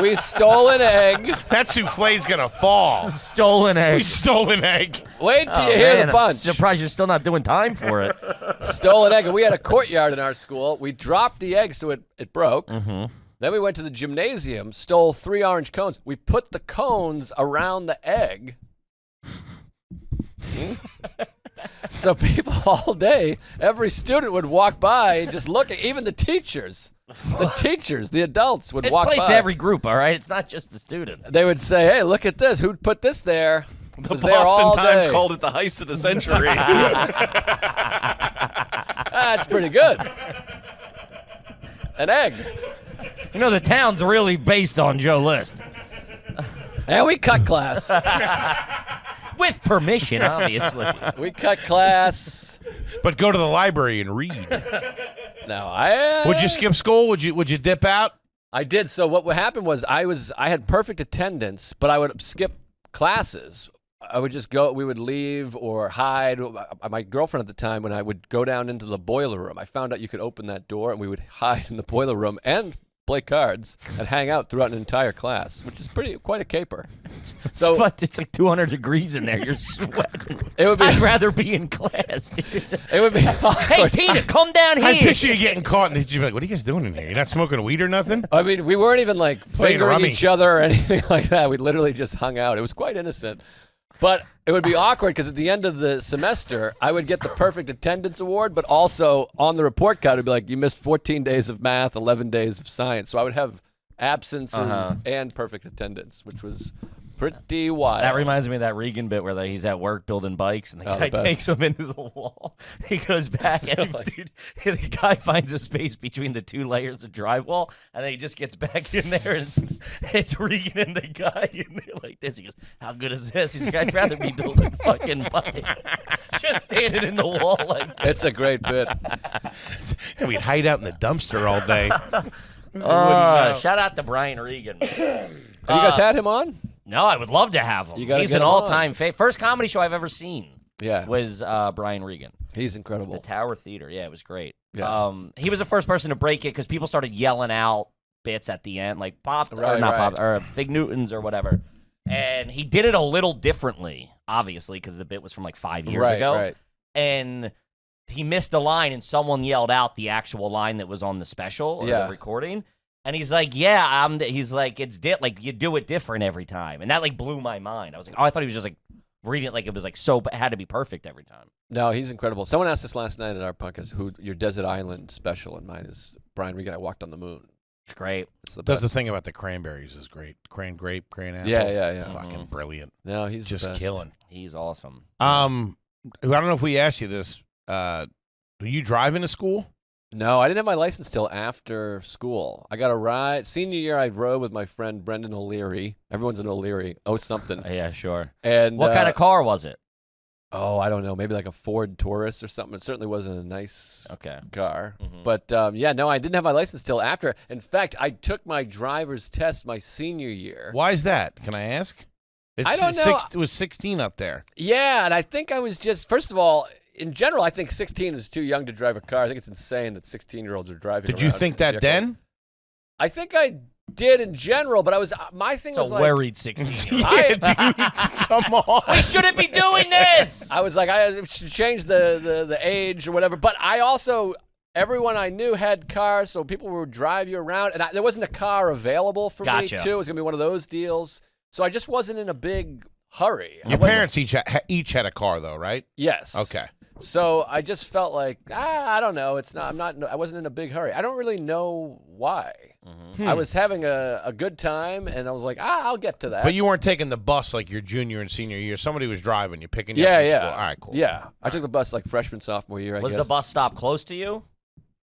We stole an egg. That souffle's going to fall. Stolen We egg. stole an egg. Wait till Oh, you hear man, the bunch. I'm surprised you're still not doing time for it. Stole an egg, and we had a courtyard in our school. We dropped the egg so it broke. Then we went to the gymnasium, stole 3 orange cones. We put the cones around the egg, commuting. So people all day, every student would walk by and just look at, even the teachers. The adults would It's walk placed by. to every group, all right? It's not just the students. They would say, hey, look at this. Who put this there? It The was there all Boston Times day. called it the heist of the century. That's pretty good. An egg. You know, the town's really based on Joe List. And we cut class. With permission, obviously. We cut class. But go to the library and read. No, Would you skip school? Would you dip out? I did. So what happened was I had perfect attendance, but I would skip classes. I would just go. We would leave or hide. My girlfriend at the time, when I would go down into the boiler room, I found out you could open that door, and we would hide in the boiler room and play cards and hang out throughout an entire class, which is quite a caper. So It's like 200 degrees in there. You're sweating. it would be. I'd rather be in class, dude. It would be. Hey, awkward. Tina, come down here. I picture you getting caught, and you'd be like, "What are you guys doing in here? You're not smoking weed or nothing?" I mean, we weren't even like Playing fingering rummy. each other or anything like that. We literally just hung out. It was quite innocent. But it would be awkward because at the end of the semester, I would get the perfect attendance award, but also on the report card, it would be like, you missed 14 days of math, 11 days of science. So I would have absences and perfect attendance, which was pretty wild. That reminds me of that Regan bit where he's at work building bikes, and the Oh, guy the best. takes him into the wall. He goes back, and dude, the guy finds a space between the two layers of drywall, and then he just gets back in there, and it's Regan and the guy in there like this. He goes, "How good is this?" He's like, "I'd rather be building fucking bikes, just standing in the wall like." It's a great bit. And we'd hide out in the dumpster all day. Shout out to Brian Regan. Have you guys had him on? No, I would love to have him. You gotta He's get an him on. all-time favorite. First comedy show I've ever seen Yeah. was Brian Regan. He's The incredible. Tower Theater. Yeah, it was great. Yeah. He was the first person to break it because people started yelling out bits at the end, like pop or Right, not right. pop or Fig Newtons or whatever. And he did it a little differently, obviously, because the bit was from like 5 years ago. Right. And he missed a line, and someone yelled out the actual line that was on the special or Yeah. the recording. And he's like, "Yeah, he's like, it's like you do it different every time," and that like blew my mind. I was like, "Oh, I thought he was just like reading it like it was like so it had to be perfect every time." No, he's incredible. Someone asked us last night at our podcast who your Desert Island special, and mine is Brian Regan. I Walked on the Moon. It's great. It's the Does the best. thing about the cranberries is great. Cran grape, cran apple. Yeah. Fucking brilliant. No, he's Just the best. killing. He's awesome. I don't know if we asked you this. Do you drive into school? No, I didn't have my license till after school. I got a ride. Senior year, I rode with my friend Brendan O'Leary. Everyone's an O'Leary. Oh, something. Yeah, sure. And What kind of car was it? Oh, I don't know. Maybe like a Ford Taurus or something. It certainly wasn't a nice Okay. car. Mhm. But yeah, no, I didn't have my license till after. In fact, I took my driver's test my senior year. Why is that? Can I ask? I don't know. It was 16 up there. Yeah, and I think I was just, first of all, in general, I think 16 is too young to drive a car. I think it's insane that 16-year-olds are driving. Did you around think in that vehicles. then? I think I did in general, but I was my thing It's was a like worried 16. Come on. We shouldn't be doing this. I was like I should change the age or whatever. But I also everyone I knew had cars, so people would drive you around, and there wasn't a car available for Gotcha. me too. It was gonna be one of those deals, so I just wasn't in a big hurry. I Your wasn't- parents each had a car, though, right? Yes. Okay. So I just felt like I don't know. I wasn't in a big hurry. I don't really know why. I was having a good time, and I was like, I'll get to that. But you weren't taking the bus like your junior and senior year. Somebody was driving you, picking you up yeah, from yeah. school. All right, cool. Yeah, I took the bus like freshman, sophomore year. Was I the guess. bus stop close to you?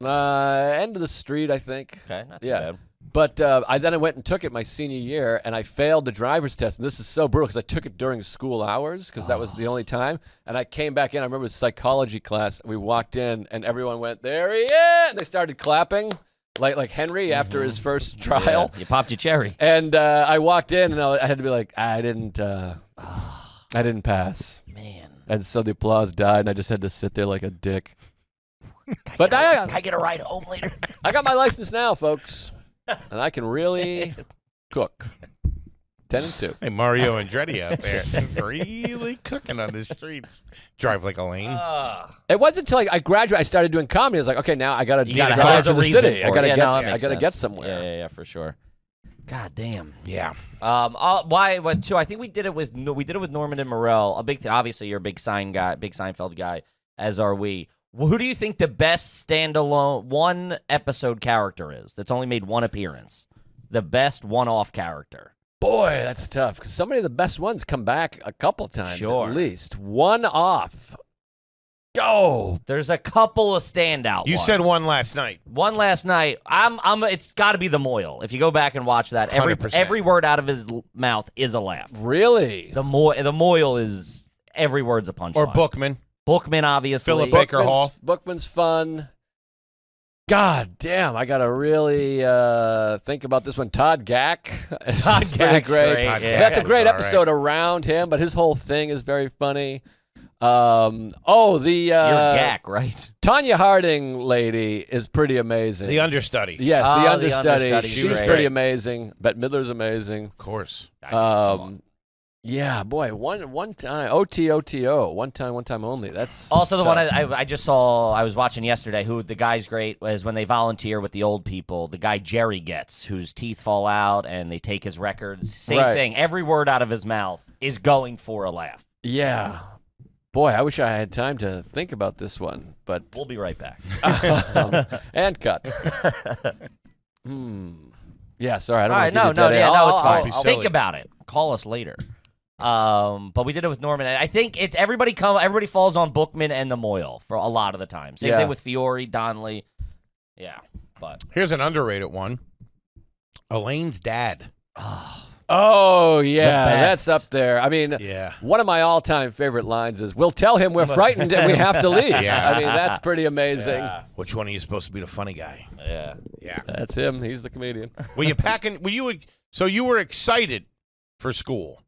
End of the street, I think. Okay, not too Yeah. bad. But I went and took it my senior year, and I failed the driver's test. And this is so brutal because I took it during school hours because that was the only time. And I came back in. I remember psychology class. We walked in, and everyone went, "There he is!" And they started clapping, like Henry after his first trial. Yeah, you popped your cherry. And I walked in, and I had to be like, I didn't pass. Man. And so the applause died, and I just had to sit there like a dick. Can But I get a ride home later? I got my license now, folks, and I can really cook. 10 and 2. Hey, Mario Andretti out there really cooking on the streets. Drive like a lane. It wasn't until I graduated, I started doing comedy. I was like, okay, now I got to You gotta drive have to a the reason city. for I got it. to Yeah, no, that I makes got to sense. get somewhere. Yeah, for sure. God damn. Yeah. Why? What? Two. I think we did it with Norman and Morell. Obviously, you're a big Seinfeld guy, as are we. Who do you think the best standalone one episode character is? That's only made one appearance. The best one-off character. Boy, that's tough. Because some of the best ones come back a couple times Sure. at least. One off. Go. There's a couple of standout. You ones. said one last night. One last night. It's got to be the Moyle. If you go back and watch that, 100%. every word out of his mouth is a laugh. Really? The Moyle is every word's a punchline. Or Bookman. Bookman, obviously. Philip Baker Hall. Bookman's fun. God damn, I gotta really think about this one. Todd Gack. Todd is pretty Gack's great. Todd Yeah. That's a Gack great was all episode right. around him, but his whole thing is very funny. The You're Gack, right? Tanya Harding lady is pretty amazing. The understudy. Yes, Oh, the the understudy. understudy's She's great. pretty amazing. Bette Midler's amazing. Of course. Yeah, boy, one time OTO, one time only. That's Also, the tough. one I just saw, I was watching yesterday, who the guy's great, was when they volunteer with the old people, the guy Jerry gets, whose teeth fall out and they take his records. Same Right. thing. Every word out of his mouth is going for a laugh. Yeah. Boy, I wish I had time to think about this one, but We'll be right back. and cut. Yeah, sorry, I don't All want right, to give you a dead air. it's fine. be Think silly. about it. Call us later. But we did it with Norman. And I think everybody falls on Bookman and the Moyle for a lot of the time. Same Yeah. thing with Fiore, Donnelly. Yeah, but Here's an underrated one. Elaine's dad. Oh, yeah, best. that's up there. I mean, Yeah. one of my all-time favorite lines is, "We'll tell him we're frightened and we have to leave." Yeah. I mean, that's pretty amazing. yeah, Which one are you supposed to be the funny guy? yeah. Yeah. That's him. He's the comedian. Were you packing? So you were excited for school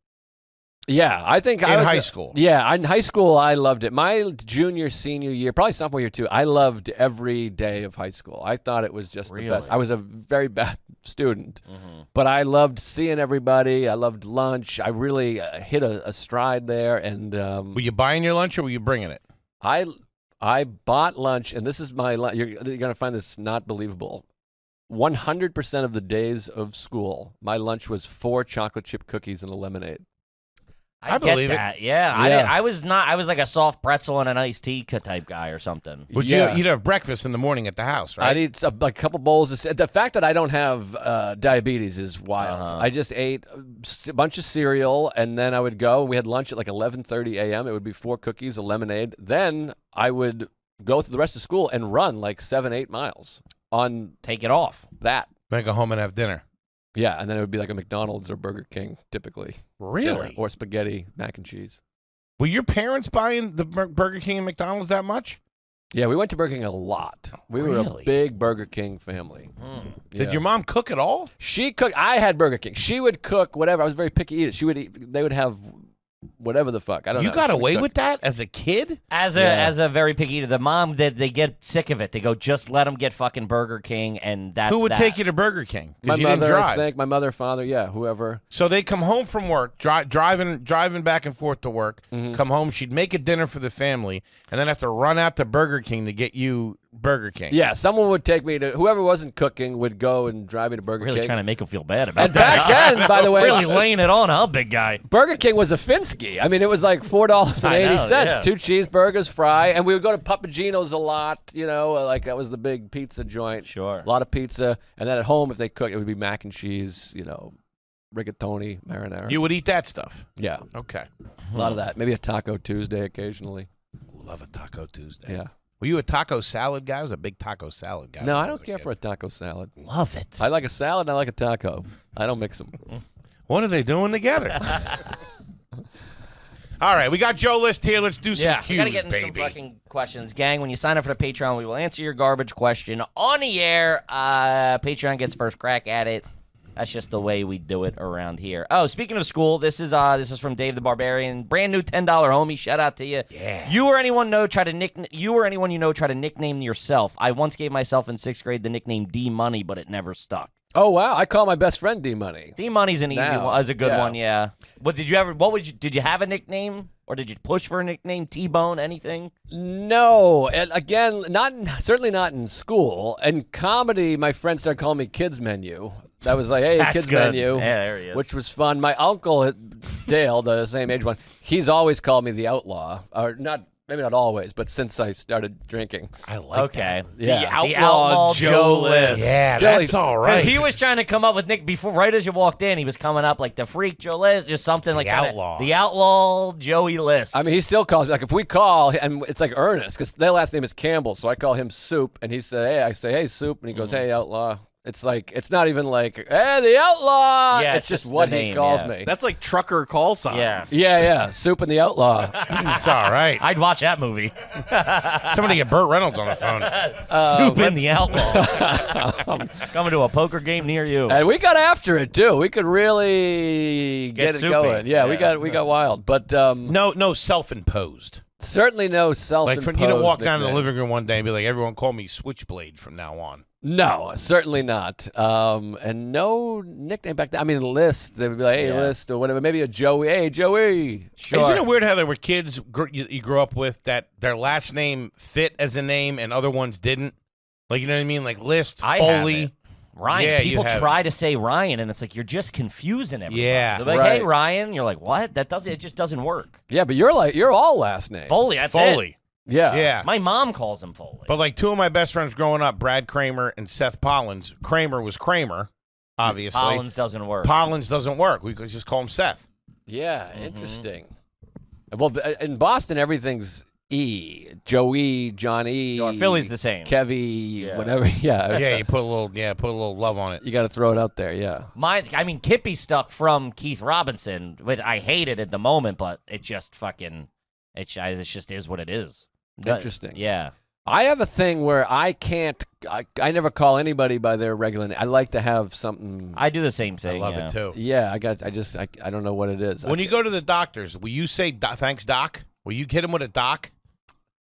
Yeah, I think I in was high school? Yeah, in high school, I loved it. My junior, senior year, probably sophomore year too, I loved every day of high school. I thought it was just the best. Really? I was a very bad student, Mm-hmm. but I loved seeing everybody. I loved lunch. I really hit a stride there, and Were you buying your lunch or were you bringing it? I bought lunch, and this is my lunch. You're going to find this not believable. 100% of the days of school, my lunch was 4 chocolate chip cookies and a lemonade. I get believe it. that. Yeah, Yeah. I was like a soft pretzel and an iced tea type guy or something. Would Yeah. you'd have breakfast in the morning at the house, right? I'd eat a couple bowls of the fact that I don't have diabetes is wild. Uh-huh. I just ate a bunch of cereal, and then I would go. We had lunch at like 11:30 a.m. It would be 4 cookies, a lemonade. Then I would go through the rest of school and run like 7-8 miles on Take it off. that. Then go home and have dinner. Yeah, and then it would be like a McDonald's or Burger King typically. Really? Dinner, or spaghetti, mac and cheese. Were your parents buying the Burger King and McDonald's that much? Yeah, we went to Burger King a lot. We were a Really? big Burger King family. Did Yeah. your mom cook at all? She cooked. I had Burger King. She would cook whatever. I was a very picky eater. She would eat. They would have whatever the fuck. I don't know. You got She would away cook. with that as a kid? As Yeah. a very picky eater, the mom they get sick of it. They go, just let them get fucking Burger King, and that's Who would that. take you to Burger King? My Because you didn't mother, I drive. think. My mother, father, yeah, whoever. So they come home from work, driving back and forth to work. Mm-hmm. Come home, she'd make a dinner for the family, and then have to run out to Burger King to get you Burger King. Yeah, someone would take me to. Whoever wasn't cooking would go and drive me to Burger Really King. trying to make him feel bad about And that. back then, by the way, really laying it on, huh, big guy? Burger King was a Finsky. I mean, it was like $4.80, yeah. 2 cheeseburgers, fry, and we would go to Papagino's a lot. You know, like that was the big pizza joint. Sure. A lot of pizza, and then at home, if they cook, it would be mac and cheese. You know, rigatoni, marinara. You would eat that stuff. Yeah, Okay. a lot of that. Maybe a Taco Tuesday occasionally. Love a Taco Tuesday. Yeah. Were you a taco salad guy? I was a big taco salad guy. No, when I was don't a care kid. for a taco salad. Love it. I like a salad and I like a taco. I don't mix them. What are they doing together? All right, we got Joe List here. Let's do some Yeah, we cues, gotta get into baby. some fucking questions. Gang, when you sign up for the Patreon, we will answer your garbage question on the air. Patreon gets first crack at it. That's just the way we do it around here. Oh, speaking of school, this is from Dave the Barbarian. Brand new $10 homie. Shout out to you. Yeah. You or anyone you know try to nickname yourself. I once gave myself in 6th grade the nickname D Money, but it never stuck. Oh, wow. I call my best friend D Money. D Money's an easy Now, one. Is a good yeah. one, yeah. What did you have a nickname? Or did you push for a nickname? T-Bone, anything? No. And again, certainly not in school. In comedy, my friends started calling me Kids Menu. That was like, hey, That's kids good. menu, Yeah, there he is. which was fun. My uncle Dale, the same age one, he's always called me the outlaw, or not. Maybe not always, but since I started drinking. I like Okay. that. Yeah. The Outlaw Joe List. Yeah, Jelly- that's all Because right. he was trying to come up with Nick before, right as you walked in, he was coming up like the Freak Joe List, just something like trying to- Outlaw. the Outlaw Joey List. I mean, he still calls me, like, if we call, and it's like Ernest, because their last name is Campbell, so I call him Soup, and he say, hey, I say, hey, Soup, and he goes, hey, Outlaw. It's like, it's not even like, hey, the Outlaw. Yeah, it's it's just just what the he name, calls yeah. me. That's like trucker call signs. Yeah. Yeah, Soup and the Outlaw. It's all right. I'd watch that movie. Somebody get Burt Reynolds on the phone. Soup in the Outlaw. Coming to a poker game near you. And we got after it, too. We could really get it soupy. going. Yeah, Yeah. we got wild. But No, self-imposed. certainly no Like, self-imposed you don't walk down to the nickname. living room one day and be like, everyone call me Switchblade from now on. No, certainly not. And no nickname back then. I mean, List. They would be like, hey, Yeah. List, or whatever. Maybe a Joey. Hey, Joey. Sure. Isn't it weird how there were kids you grew up with that their last name fit as a name and other ones didn't? Like, you know what I mean? Like List, I have Foley. it. Ryan. Yeah, you People have try to say Ryan, and it's like you're just confusing everybody. Yeah, They're like, hey, right. Ryan. You're like, what? It just doesn't work. Yeah, but you're all last name. Foley, that's Foley. it. Yeah. Yeah. My mom calls him Foley. But like two of my best friends growing up, Brad Kramer and Seth Pollins. Kramer was Kramer, obviously. Collins doesn't work. Pollins doesn't work. We could just call him Seth. Yeah, interesting. Well, in Boston, everything's E. Joey, Johnny. Philly's the same. Kevy, Yeah. whatever. Yeah. Yeah, you put a little love on it. You got to throw it out there, yeah. Kippy stuck from Keith Robinson, but I hate it at the moment, but it just fucking, it just is what it is. Interesting. Yeah. I have a thing where I never call anybody by their regular name. I like to have something. I do the same I thing. love yeah. it too. Yeah, I don't know what it is. When you go to the doctors, will you say thanks, doc? Will you hit him with a doc,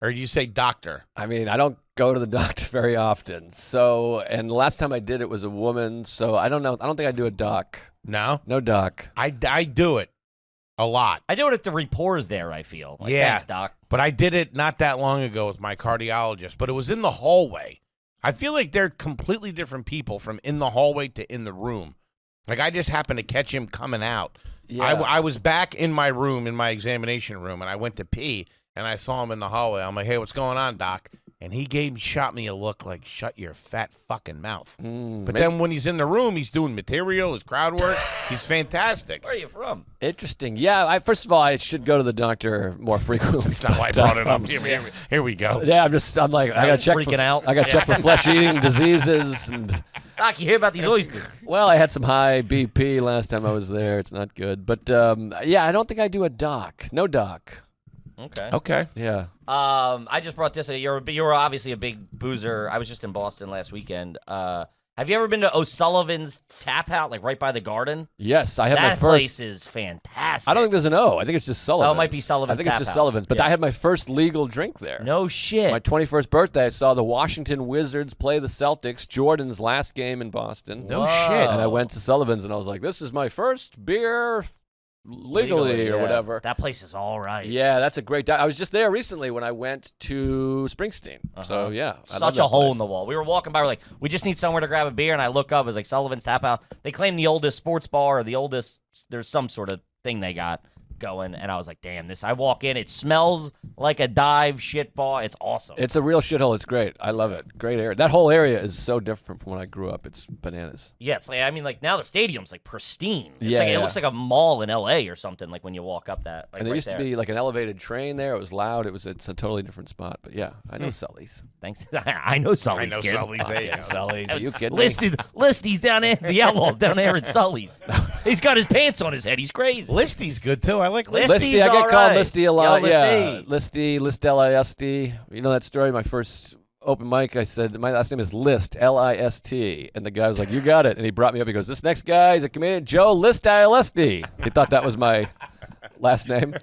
or do you say doctor? I mean, I don't go to the doctor very often. So, and the last time I did it was a woman. So I don't know. I don't think I do a doc. No, No doc. I do it a lot. I do it at the rapport's there, I feel. Like, Yeah. Thanks, Doc. But I did it not that long ago with my cardiologist, but it was in the hallway. I feel like they're completely different people from in the hallway to in the room. Like I just happened to catch him coming out. Yeah. I was back in my room, in my examination room, and I went to pee, and I saw him in the hallway. I'm like, hey, what's going on, doc? And he shot me a look like, shut your fat fucking mouth. But then when he's in the room, he's doing material, his crowd work. He's fantastic. Where are you from? Interesting. Yeah. First of all, I should go to the doctor more frequently. That's not why I brought it up. Here we go. Yeah, I'm like, I got to check. Freaking out. I got to check for flesh-eating diseases. And Doc, you hear about these oysters? well, I had some high BP last time I was there. It's not good. But yeah, I don't think I do a doc. No doc. Okay. Okay. Yeah. I just brought this. You're obviously a big boozer. I was just in Boston last weekend. Have you ever been to O'Sullivan's Tap House, like right by the Garden? Yes, I had my That first. place is fantastic. I don't think there's an O. I think it's just Sullivan's. Oh, it might be Sullivan's I think it's Tap just House. Sullivan's. But Yeah. I had my first legal drink there. No shit. My 21st birthday, I saw the Washington Wizards play the Celtics, Jordan's last game in Boston. No Whoa. shit. And I went to Sullivan's, and I was like, this is my first beer legally or yeah. whatever. That place is all right. Yeah, that's a great. I was just there recently when I went to Springsteen. So yeah, I love Such a that hole place. in the wall. We were walking by, we're like, we just need somewhere to grab a beer, and I look up, it was like Sullivan's Tap House. They claim the oldest sports bar, or the oldest, there's some sort of thing they got going, and I was like, damn, I walk in, it smells like a dive shit bar. It's awesome. It's a real shithole. It's great. I love it. Great area. That whole area is so different from when I grew up. It's bananas. Yeah, it's like, I mean, like now the stadium's like pristine. It's Yeah, like, yeah. It looks like a mall in LA or something, like when you walk up that. Like And there right used to be like an elevated train there. It was loud. It's a totally different spot. But yeah, I know Sully's. Thanks. I know Sully's. I know kid. Sully's. There you go. Sully's. Are you kidding me? Listy's down there. The Outlaw's down there at Sully's. He's got his pants on his head. He's crazy. Listy's good too. I like Listy. Listy's Listy, I get all called right. Listy a lot. Yo, yeah, Listy. Listy, List L-I-S-T. You know that story? My first open mic, I said, my last name is List, L-I-S-T. And the guy was like, you got it. And he brought me up. He goes, this next guy is a comedian, Joe List L-I-S-T. He thought that was my last name,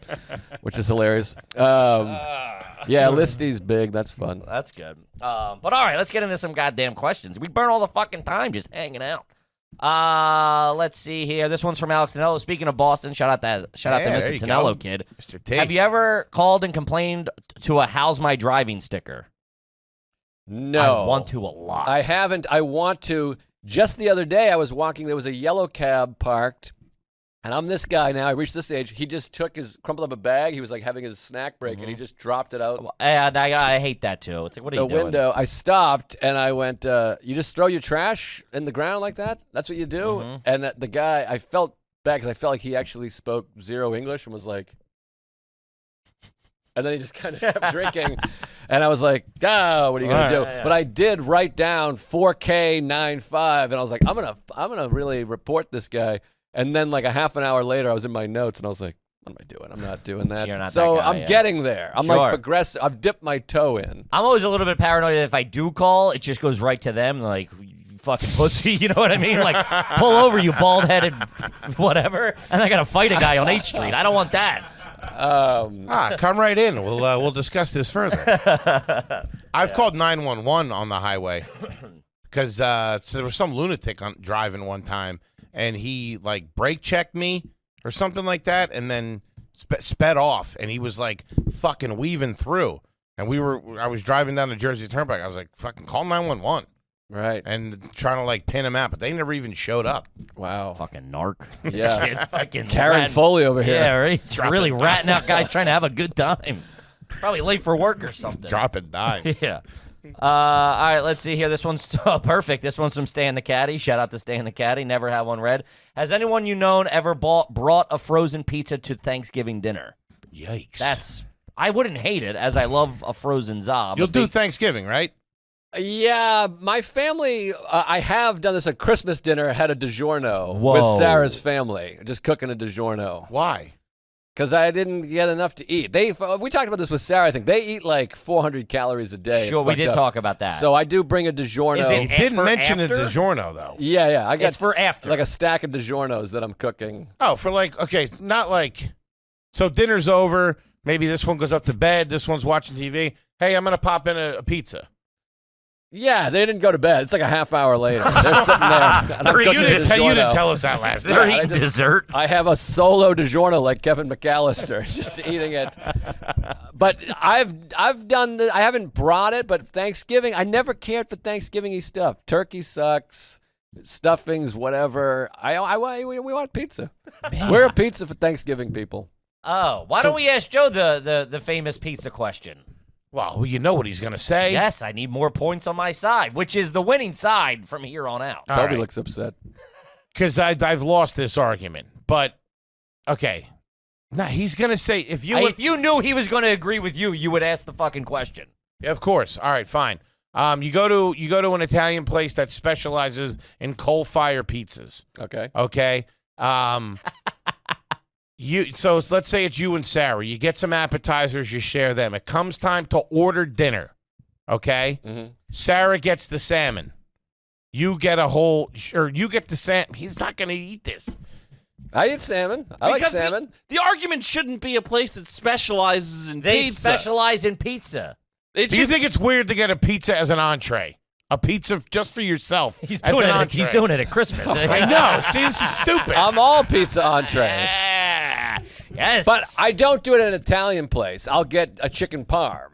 which is hilarious. Yeah, Listy's big. That's fun. That's good. But all right, let's get into some goddamn questions. We burn all the fucking time just hanging out. Let's see here. This one's from Alex Tonello. Speaking of Boston, shout out to there Mr. you Tonello go. kid. Mr. T. Have you ever called and complained to a "How's my driving" sticker? No. I want to a lot. I haven't. I want to. Just the other day, I was walking. There was a yellow cab parked. And I'm this guy now. I reached this age. He just crumpled up a bag. He was like having his snack break, and he just dropped it out And I hate that too. It's like, what are the you doing? window. I stopped, and I went, you just throw your trash in the ground like that? That's what you do? And the guy, I felt bad because I felt like he actually spoke zero English and was like, and then he just kind of kept drinking. And I was like, what are you going to do? Yeah. But I did write down 4K95, and I was like, I'm gonna really report this guy. And then like a half an hour later, I was in my notes, and I was like, what am I doing? I'm not doing that. You're not so that guy, I'm yeah. getting there. I'm Sure. like progressive. I've dipped my toe in. I'm always a little bit paranoid that if I do call, it just goes right to them, like, you fucking pussy, you know what I mean? Like, pull over, you bald-headed whatever, and I got to fight a guy on 8th Street. I don't want that. Come right in. We'll discuss this further. I've called 911 on the highway because so there was some lunatic driving one time, and he like brake checked me or something like that, and then sped off, and he was like fucking weaving through, and I was driving down the Jersey Turnpike. I was like, fucking call 911. Right. And trying to like pin him out, but they never even showed up. Wow. Fucking narc. Yeah. Shit, fucking Karen ratting- Foley over here. Yeah, right? It's really ratting out guys trying to have a good time. Probably late for work or something. Dropping dimes. Yeah. All right, let's see here. This one's perfect. This one's from Stay in the Caddy. Shout out to Stay in the Caddy. Never had one read. Has anyone you known ever brought a frozen pizza to Thanksgiving dinner? Yikes. I wouldn't hate it, as I love a frozen zob. You'll do Thanksgiving, right? Yeah, my family, I have done this at Christmas dinner, had a DiGiorno Whoa. with Sarah's family, just cooking a DiGiorno. Why? Because I didn't get enough to eat. We talked about this with Sarah, I think. They eat like 400 calories a day. Sure, It's we fucked did up. talk about that. So I do bring a DiGiorno. Is it You didn't for mention after? a DiGiorno, though. Yeah. I got It's for after. like a stack of DiGiornos that I'm cooking. Oh, for like, okay, not like, so dinner's over. Maybe this one goes up to bed. This one's watching TV. Hey, I'm going to pop in a pizza. Yeah, they didn't go to bed. It's like a half hour later. They're sitting there. And I'm You cooking a You didn't DiGiorno. tell us that last They're night. eating dessert. I have a solo DiGiorno like Kevin McAllister, just eating it. But I've done I haven't brought it, but Thanksgiving, I never cared for Thanksgiving-y stuff. Turkey sucks, stuffings, whatever. We want pizza. We're a pizza for Thanksgiving people. Oh, why don't we ask Joe the famous pizza question? Well, you know what he's going to say. Yes, I need more points on my side, which is the winning side from here on out. All Toby right. looks upset. Because I've lost this argument. But, okay. Nah, he's going to say, if you knew he was going to agree with you, you would ask the fucking question. Yeah, of course. All right, fine. You go to an Italian place that specializes in coal fire pizzas. Okay. Okay. So let's say it's you and Sarah. You get some appetizers, you share them. It comes time to order dinner. Okay. Mm-hmm. Sarah gets the salmon. You get you get the salmon. He's not going to eat this. I eat salmon. I like Because salmon. The argument shouldn't be a place that specializes in They pizza. specialize in pizza. It Do you should- think it's weird to get a pizza as an entree? A pizza just for yourself. He's as doing an it. entree. He's doing it at Christmas. I know. See, this is stupid. I'm all pizza entree. Yes. But I don't do it at an Italian place. I'll get a chicken parm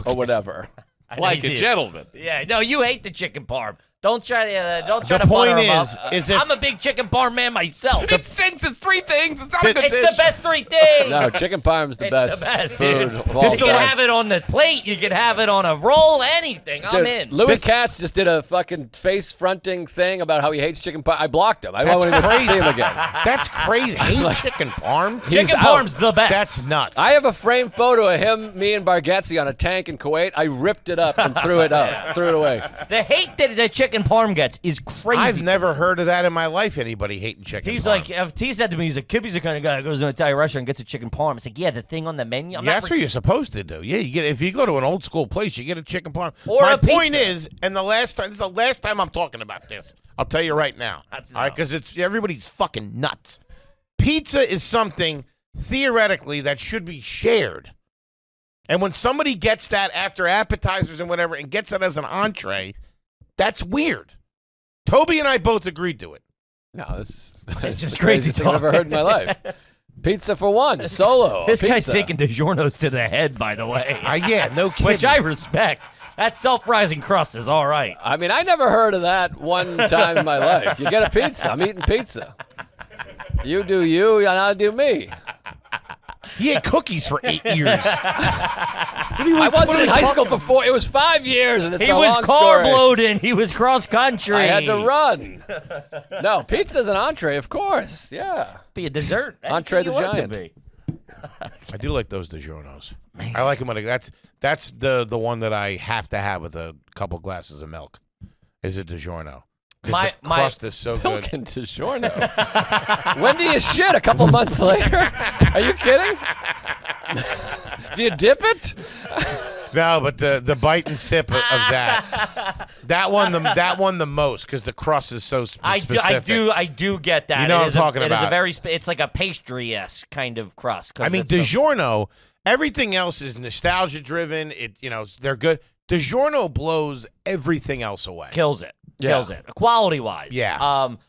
or whatever. I know like you a do. gentleman. Yeah, no, you hate the chicken parm. Don't try to The butter point him is up. if- I'm a big chicken parm man myself. It stinks. It's three things. It's not a good It's dish. the best three things. No, chicken parm's the It's best, the best, food dude. of all This You the can time. way- have it on the plate. You can have it on a roll. Anything. I'm Dude, in. Louis Katz just did a fucking face-fronting thing about how he hates chicken parm. I blocked him. I That's won't even crazy. see him again. That's crazy. Hate chicken parm? He's Chicken out. parm's the best. That's nuts. I have a framed photo of him, me, and Bargatze on a tank in Kuwait. I ripped it up and threw it out, threw it away. The hate that the chicken parm gets is crazy. I've never heard of that in my life, anybody hating chicken He's parm. like, he said to me, he's like, Kippy's the kind of guy that goes to an Italian restaurant and gets a chicken parm. It's like, yeah, the thing on the menu. I'm Yeah, not that's what you're supposed to do. Yeah, if you go to an old school place, you get a chicken parm. Or My a point pizza. is, and this is the last time I'm talking about this. I'll tell you right now. That's all right, no. because everybody's fucking nuts. Pizza is something theoretically that should be shared. And when somebody gets that after appetizers and whatever and gets it as an entree, that's weird. Toby and I both agreed to it. No, this is It's just the crazy craziest thing I've ever talk. heard in my life. Pizza for one, solo. This guy's pizza. taking DiGiorno's to the head, by the way. Yeah, no kidding. Which I respect. That self-rising crust is all right. I mean, I never heard of that one time in my life. You get a pizza. I'm eating pizza. You do you, and I'll do me. He ate cookies for 8 years. I wasn't in high school for 4. It was 5 years, and it's He a was long carb story. loading. He was cross country. I had to run. No, pizza's an entree, of course. Yeah. Be a dessert. Entree Anything the you want it to Giant. be. I do like those DiGiorno's. I like them when that's the one that I have to have with a couple glasses of milk. Is a DiGiorno. Because the crust is so good. Milk and DiGiorno. When do you shit? A couple months later? Are you kidding? Do you dip it? No, but the bite and sip of that one the most because the crust is so specific. I do get that. You know It what I'm is talking It is a about. very. It's like a pastry-esque kind of crust. 'cause I mean, it's the- DiGiorno. Everything else is nostalgia driven. They're good. DiGiorno blows everything else away. kills it. Yeah. Kills it. Quality wise. Yeah. I'll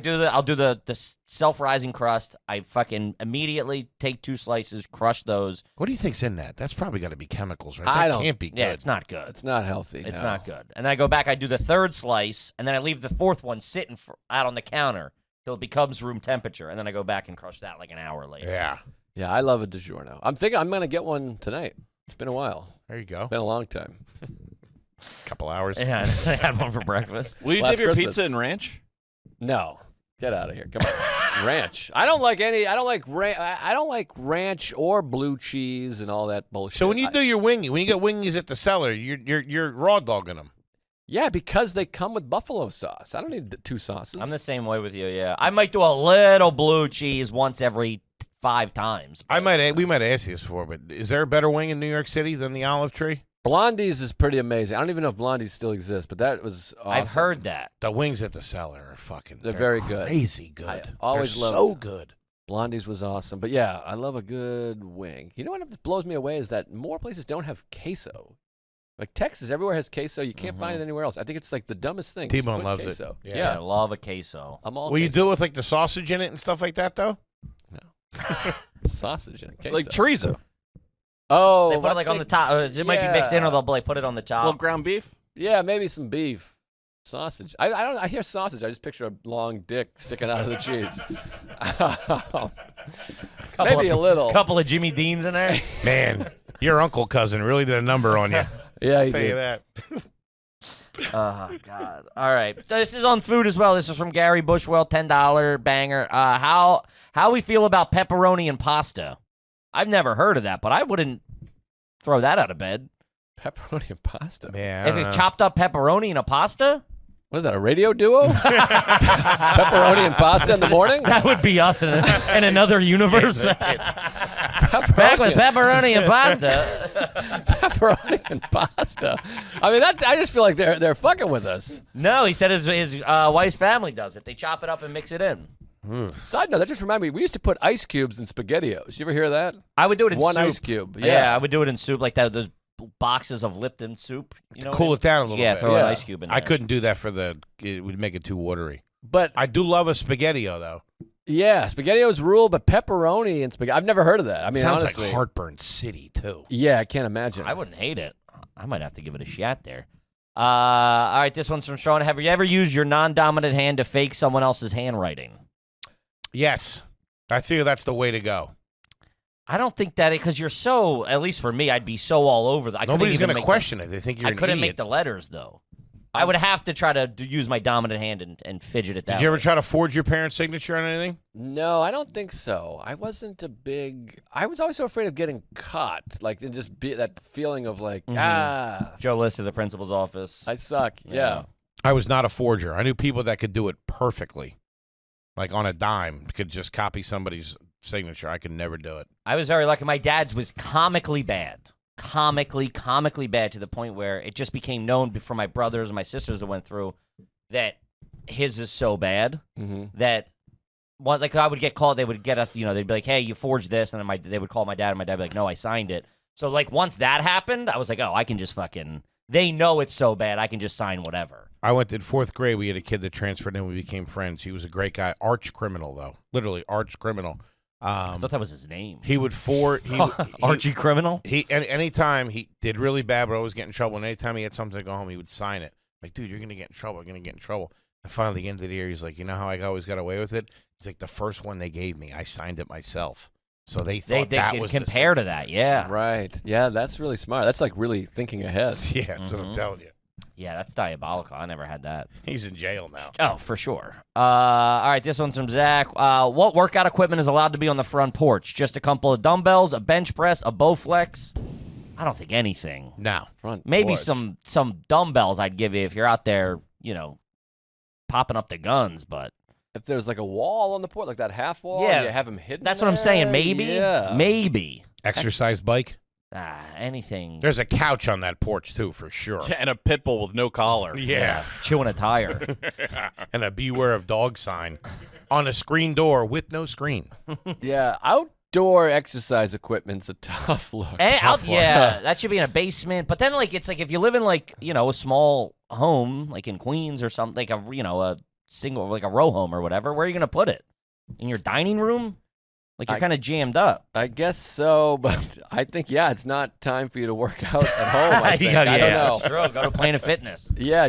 do the self-rising crust. I fucking immediately take 2 slices, crush those. What do you think's in that? That's probably got to be chemicals, right? I That don't- can't be good. Yeah, it's not good. It's not healthy. It's no. not good. And then I go back, I do the 3rd slice, and then I leave the 4th one sitting out on the counter till it becomes room temperature, and then I go back and crush that like an hour later. Yeah. Yeah, I love a DiGiorno. I'm thinking I'm going to get one tonight. It's been a while. There you go. Been a long time. Couple hours. Yeah, I had one for breakfast. Will you Last dip your Christmas. pizza in ranch? No. Get out of here. Come on. Ranch. I don't like ranch or blue cheese and all that bullshit. So when you do your wingy, when you get wingies at the cellar, you're raw dogging them. Yeah, because they come with buffalo sauce. I don't need 2 sauces. I'm the same way with you, yeah. I might do a little blue cheese once every 5 times. We might have asked you this before, but is there a better wing in New York City than the Olive Tree? Blondie's is pretty amazing. I don't even know if Blondie's still exists, but that was awesome. I've heard that. The wings at the cellar are fucking. They're very good. Crazy good. I always they're loved so good. Blondie's was awesome. But yeah, I love a good wing. You know what blows me away is that more places don't have queso. Like Texas, everywhere has queso. You can't find it anywhere else. I think it's like the dumbest thing. Just T-Bone put loves queso. it. Yeah, I Yeah. love a queso. I'm all Will you queso. do it with like the sausage in it and stuff like that though? Sausage in it. Queso. Like chorizo. Oh, They put it like on the top. It might be mixed in, or they'll like put it on the A little top. ground beef. Yeah, maybe some beef. Sausage. I don't. I hear sausage. I just picture a long dick sticking out of the cheese. Maybe a little. Couple of Jimmy Deans in there. Man, your uncle cousin really did a number on you. Yeah, he Tell you did. that. Oh God! All right, this is on food as well. This is from Gary Bushwell, $10 banger. How we feel about pepperoni and pasta? I've never heard of that, but I wouldn't throw that out of bed. Pepperoni and pasta. Man, If you chopped up pepperoni and a pasta, What is that? A radio duo? Pepperoni and pasta in the morning. that would be us in another universe. Back with pepperoni and pasta. Pepperoni and pasta. I mean, I just feel like they're fucking with us. No, he said his wife's family does it. They chop it up and mix it in. Side note, that just reminded me. We used to put ice cubes in SpaghettiOs. You ever hear of that? I would do it in One soup. ice cube. Yeah, I would do it in soup like that. Those boxes of Lipton soup. You know, cool it down a little yeah, bit. throw an Yeah. ice cube in there. I couldn't do that it would make it too watery. But I do love a spaghettio though. yeah, SpaghettiOs rule, but pepperoni and spaghetti. I've never heard of that. I mean, Sounds honestly, like Heartburn City too. yeah, I can't imagine. I wouldn't hate it. I might have to give it a shot there. All right, this one's from Sean. Have you ever used your non-dominant hand to fake someone else's handwriting? Yes, I feel that's the way to go. I don't think that because you're so. At least for me, I'd be so all over that. Nobody's going to question it. They think you're I an couldn't idiot. make the letters though. I would have to try to use my dominant hand and fidget it that Did you ever way. try to forge your parents' signature on anything? No, I don't think so. I wasn't a big. I was always so afraid of getting caught, like and just be that feeling of like Joe List to the principal's office. I suck. Yeah. I was not a forger. I knew people that could do it perfectly, like on a dime, could just copy somebody's signature. I could never do it. I was very lucky. My dad's was comically bad. Comically bad to the point where it just became known for my brothers and my sisters that went through that his is so bad that like I would get called. They would get us, they'd be like, hey, you forged this. And then they would call my dad and my dad would be like, no, I signed it. So like once that happened, I was like, oh, I can just they know it's so bad. I can just sign whatever. I went in 4th grade. We had a kid that transferred in. We became friends. He was a great guy. Arch criminal, though. Literally arch criminal. I thought that was his name. He would Archie Criminal. Anytime he did really bad, but always get in trouble. And anytime he had something to go home, he would sign it. Like, dude, you're gonna get in trouble. You're gonna get in trouble. And finally, at the end of the year, he's like, you know how I always got away with it? It's like the first one they gave me, I signed it myself. So they thought they that can was compare to that. Yeah. Right. Yeah, that's really smart. That's like really thinking ahead. Yeah, that's what I'm telling you. Yeah, that's diabolical. I never had that. He's in jail now. Oh, for sure. All right, this one's from Zach. What workout equipment is allowed to be on the front porch? Just a couple of dumbbells, a bench press, a Bowflex? I don't think anything. No. Maybe porch. some dumbbells I'd give you if you're out there, popping up the guns, but If there's like a wall on the porch, like that half wall, Yeah. you have him hidden. that's what I'm saying. Maybe. Yeah. Maybe. Exercise bike. Anything. There's a couch on that porch, too, for sure. Yeah, and a pit bull with no collar. Yeah. Chewing a tire. And a beware of dog sign on a screen door with no screen. Yeah. Outdoor exercise equipment's a tough look. Yeah, that should be in a basement. But then, it's like if you live in a small home, like in Queens or something, like a single, like a row home or whatever. Where are you gonna put it? In your dining room? Like you're kind of jammed up. I guess so, but I think it's not time for you to work out at home. I think. I don't know. That's true. Go to Planet Fitness. Yeah,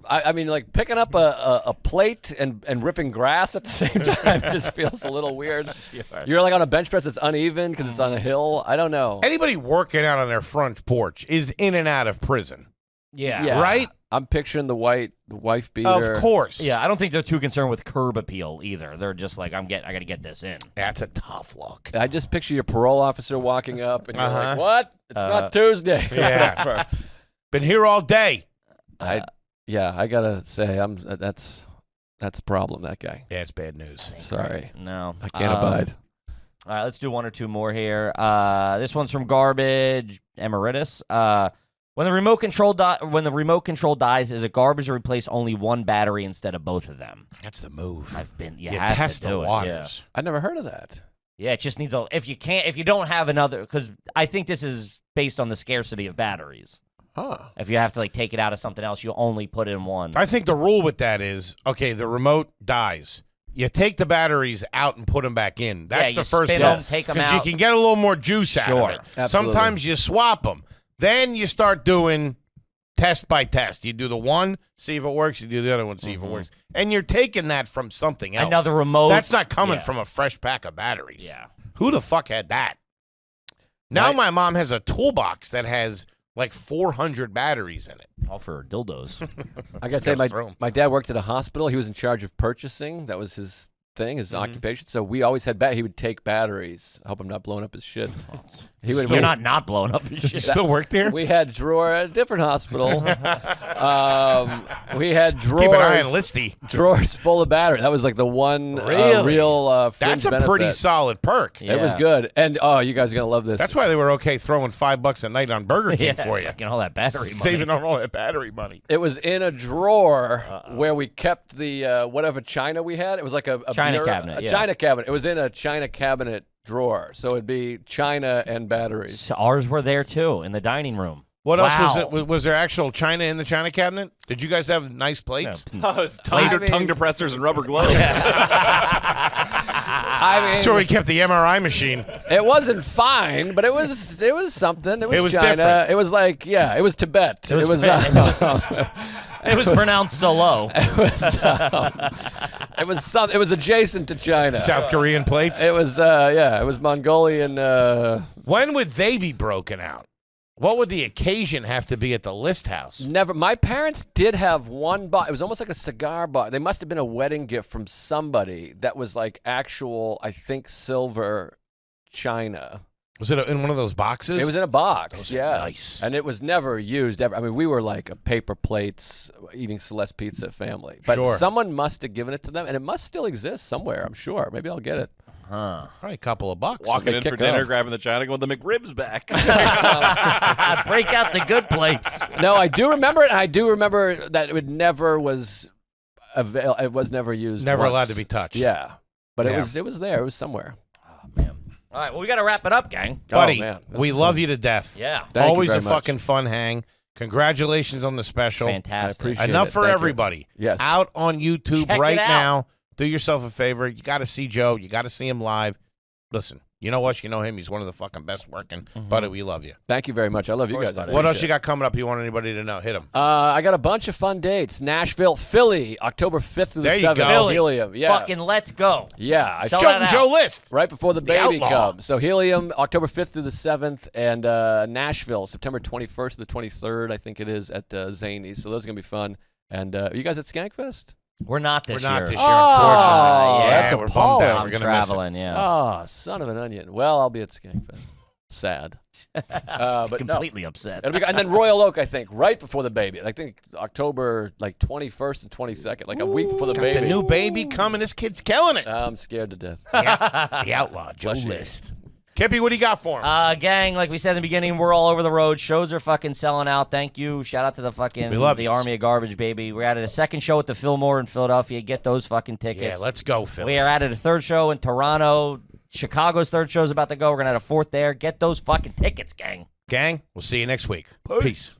I mean, like picking up a plate and ripping grass at the same time just feels a little weird. You're like on a bench press that's uneven because it's on a hill. I don't know. Anybody working out on their front porch is in and out of prison. Yeah. Right? I'm picturing the wife beater. Of course. Yeah, I don't think they're too concerned with curb appeal either. They're just like, I got to get this in. That's a tough look. I just picture your parole officer walking up and you're like, what? It's not Tuesday. Yeah. Been here all day. I gotta say, that's a problem, that guy. Yeah, it's bad news. Sorry. No. I can't abide. All right, let's do one or two more here. This one's from Garbage Emeritus. When the remote control dies, is it garbage to replace only one battery instead of both of them? That's the move. You You have test to the do it, waters. I never heard of that. Yeah, it just needs if you don't have another, because I think this is based on the scarcity of batteries. Huh. If you have to take it out of something else, you only put in one. I think the rule with that is, okay, the remote dies. You take the batteries out and put them back in. That's you the first spin one. 'em, take 'em Because you out. can get a little more juice out of Sure. it. Absolutely. Sometimes you swap them. Then you start doing test by test. You do the one, see if it works. You do the other one, see if it works. And you're taking that from something else. Another remote. That's not coming Yeah. from a fresh pack of batteries. Yeah. Who the fuck had that? Now my mom has a toolbox that has like 400 batteries in it. All for dildos. I got to Just say, throw 'em. my dad worked at a hospital. He was in charge of purchasing. That was his thing, his occupation. So we always had he would take batteries. I hope I'm not blowing up his shit. You're not blowing up his Does he shit. still work there? We had drawer at a different hospital. We had drawers. Keep an eye on Listy. Drawers full of battery. That was like the one Really? real fringe That's a pretty benefit. solid perk. It was Yeah. good. And you guys are gonna love this. That's why they were okay throwing $5 a night on Burger King for you. Fucking all that battery money. Saving on all that battery money. It was in a drawer where we kept the whatever china we had. It was like a China bureau- cabinet, A yeah. china cabinet. It was in a china cabinet drawer, so it'd be china and batteries. So ours were there too in the dining room. What else was Wow. it? Was there actual china in the china cabinet? Did you guys have nice plates? Oh, it's I mean- tongue depressors and rubber gloves. I mean, That's where we kept the MRI machine. it wasn't fine, but it was something. It was China. different. It was like it was Tibet. It was It was pronounced so low. it was adjacent to China. South Korean plates. It was it was Mongolian. When would they be broken out? What would the occasion have to be at the list house? Never. My parents did have one box. It was almost like a cigar box. They must have been a wedding gift from somebody that was like actual, I think, silver china. Was it in one of those boxes? It was in a box. Those are yeah, nice. And it was never used ever. I mean, we were like a paper plates eating Celeste pizza family. But Sure. someone must have given it to them, and it must still exist somewhere. I'm sure. Maybe I'll get it. Huh. Probably a couple of bucks. Walking They in for kick dinner, off. grabbing the china, going, the McRib's back. Break out the good plates. No, I do remember it. And I do remember that it never was it was never used. Never once. allowed to be touched. Yeah, but Yeah. it was there. It was somewhere. Oh, man. All right, well, we got to wrap it up, gang. Buddy, Oh, man. This we is love fun. you to death. Yeah. Thank you Always very a much. fucking fun hang. Congratulations on the special. Fantastic. I appreciate Enough it. for Thank you. everybody. Yes. Out on YouTube Check it right out. now. Do yourself a favor. You got to see Joe. You got to see him live. listen, you know us, you know him. He's one of the fucking best working. Buddy, we love you. Thank you very much. I love you course, guys. buddy. What else you got coming up you want anybody to know? Hit him. I got a bunch of fun dates. Nashville, Philly, October 5th through the There you 7th. go. Philly. Helium. Yeah. Fucking let's go. Yeah. I Sell Joe, that out. Joe List. Right before the baby outlaw. comes. So Helium, October 5th through the 7th, and Nashville, September 21st to the 23rd, I think it is, at Zany's. So those are going to be fun. And are you guys at Skankfest? We're not this We're not year. this year, Oh, unfortunately. that's we're bummed appalling. out. I'm We're going to miss it. traveling, yeah. Oh, son of an onion. Well, I'll be at Skankfest. Sad. But no. completely upset. It'll be, and then Royal Oak, I think, right before the baby. I think October 21st and 22nd, like a week before the Got baby. the new baby coming. This kid's killing it. I'm scared to death. The outlaw, Joe Bless you. List. Kippy, what do you got for him? Gang, like we said in the beginning, we're all over the road. Shows are fucking selling out. Thank you. Shout out to the fucking We love the yous. Army of Garbage, baby. We're at a second show at the Fillmore in Philadelphia. Get those fucking tickets. Yeah, let's go, Phil. We are at a third show in Toronto. Chicago's third show is about to go. We're gonna have a fourth there. Get those fucking tickets, gang. Gang, we'll see you next week. Peace.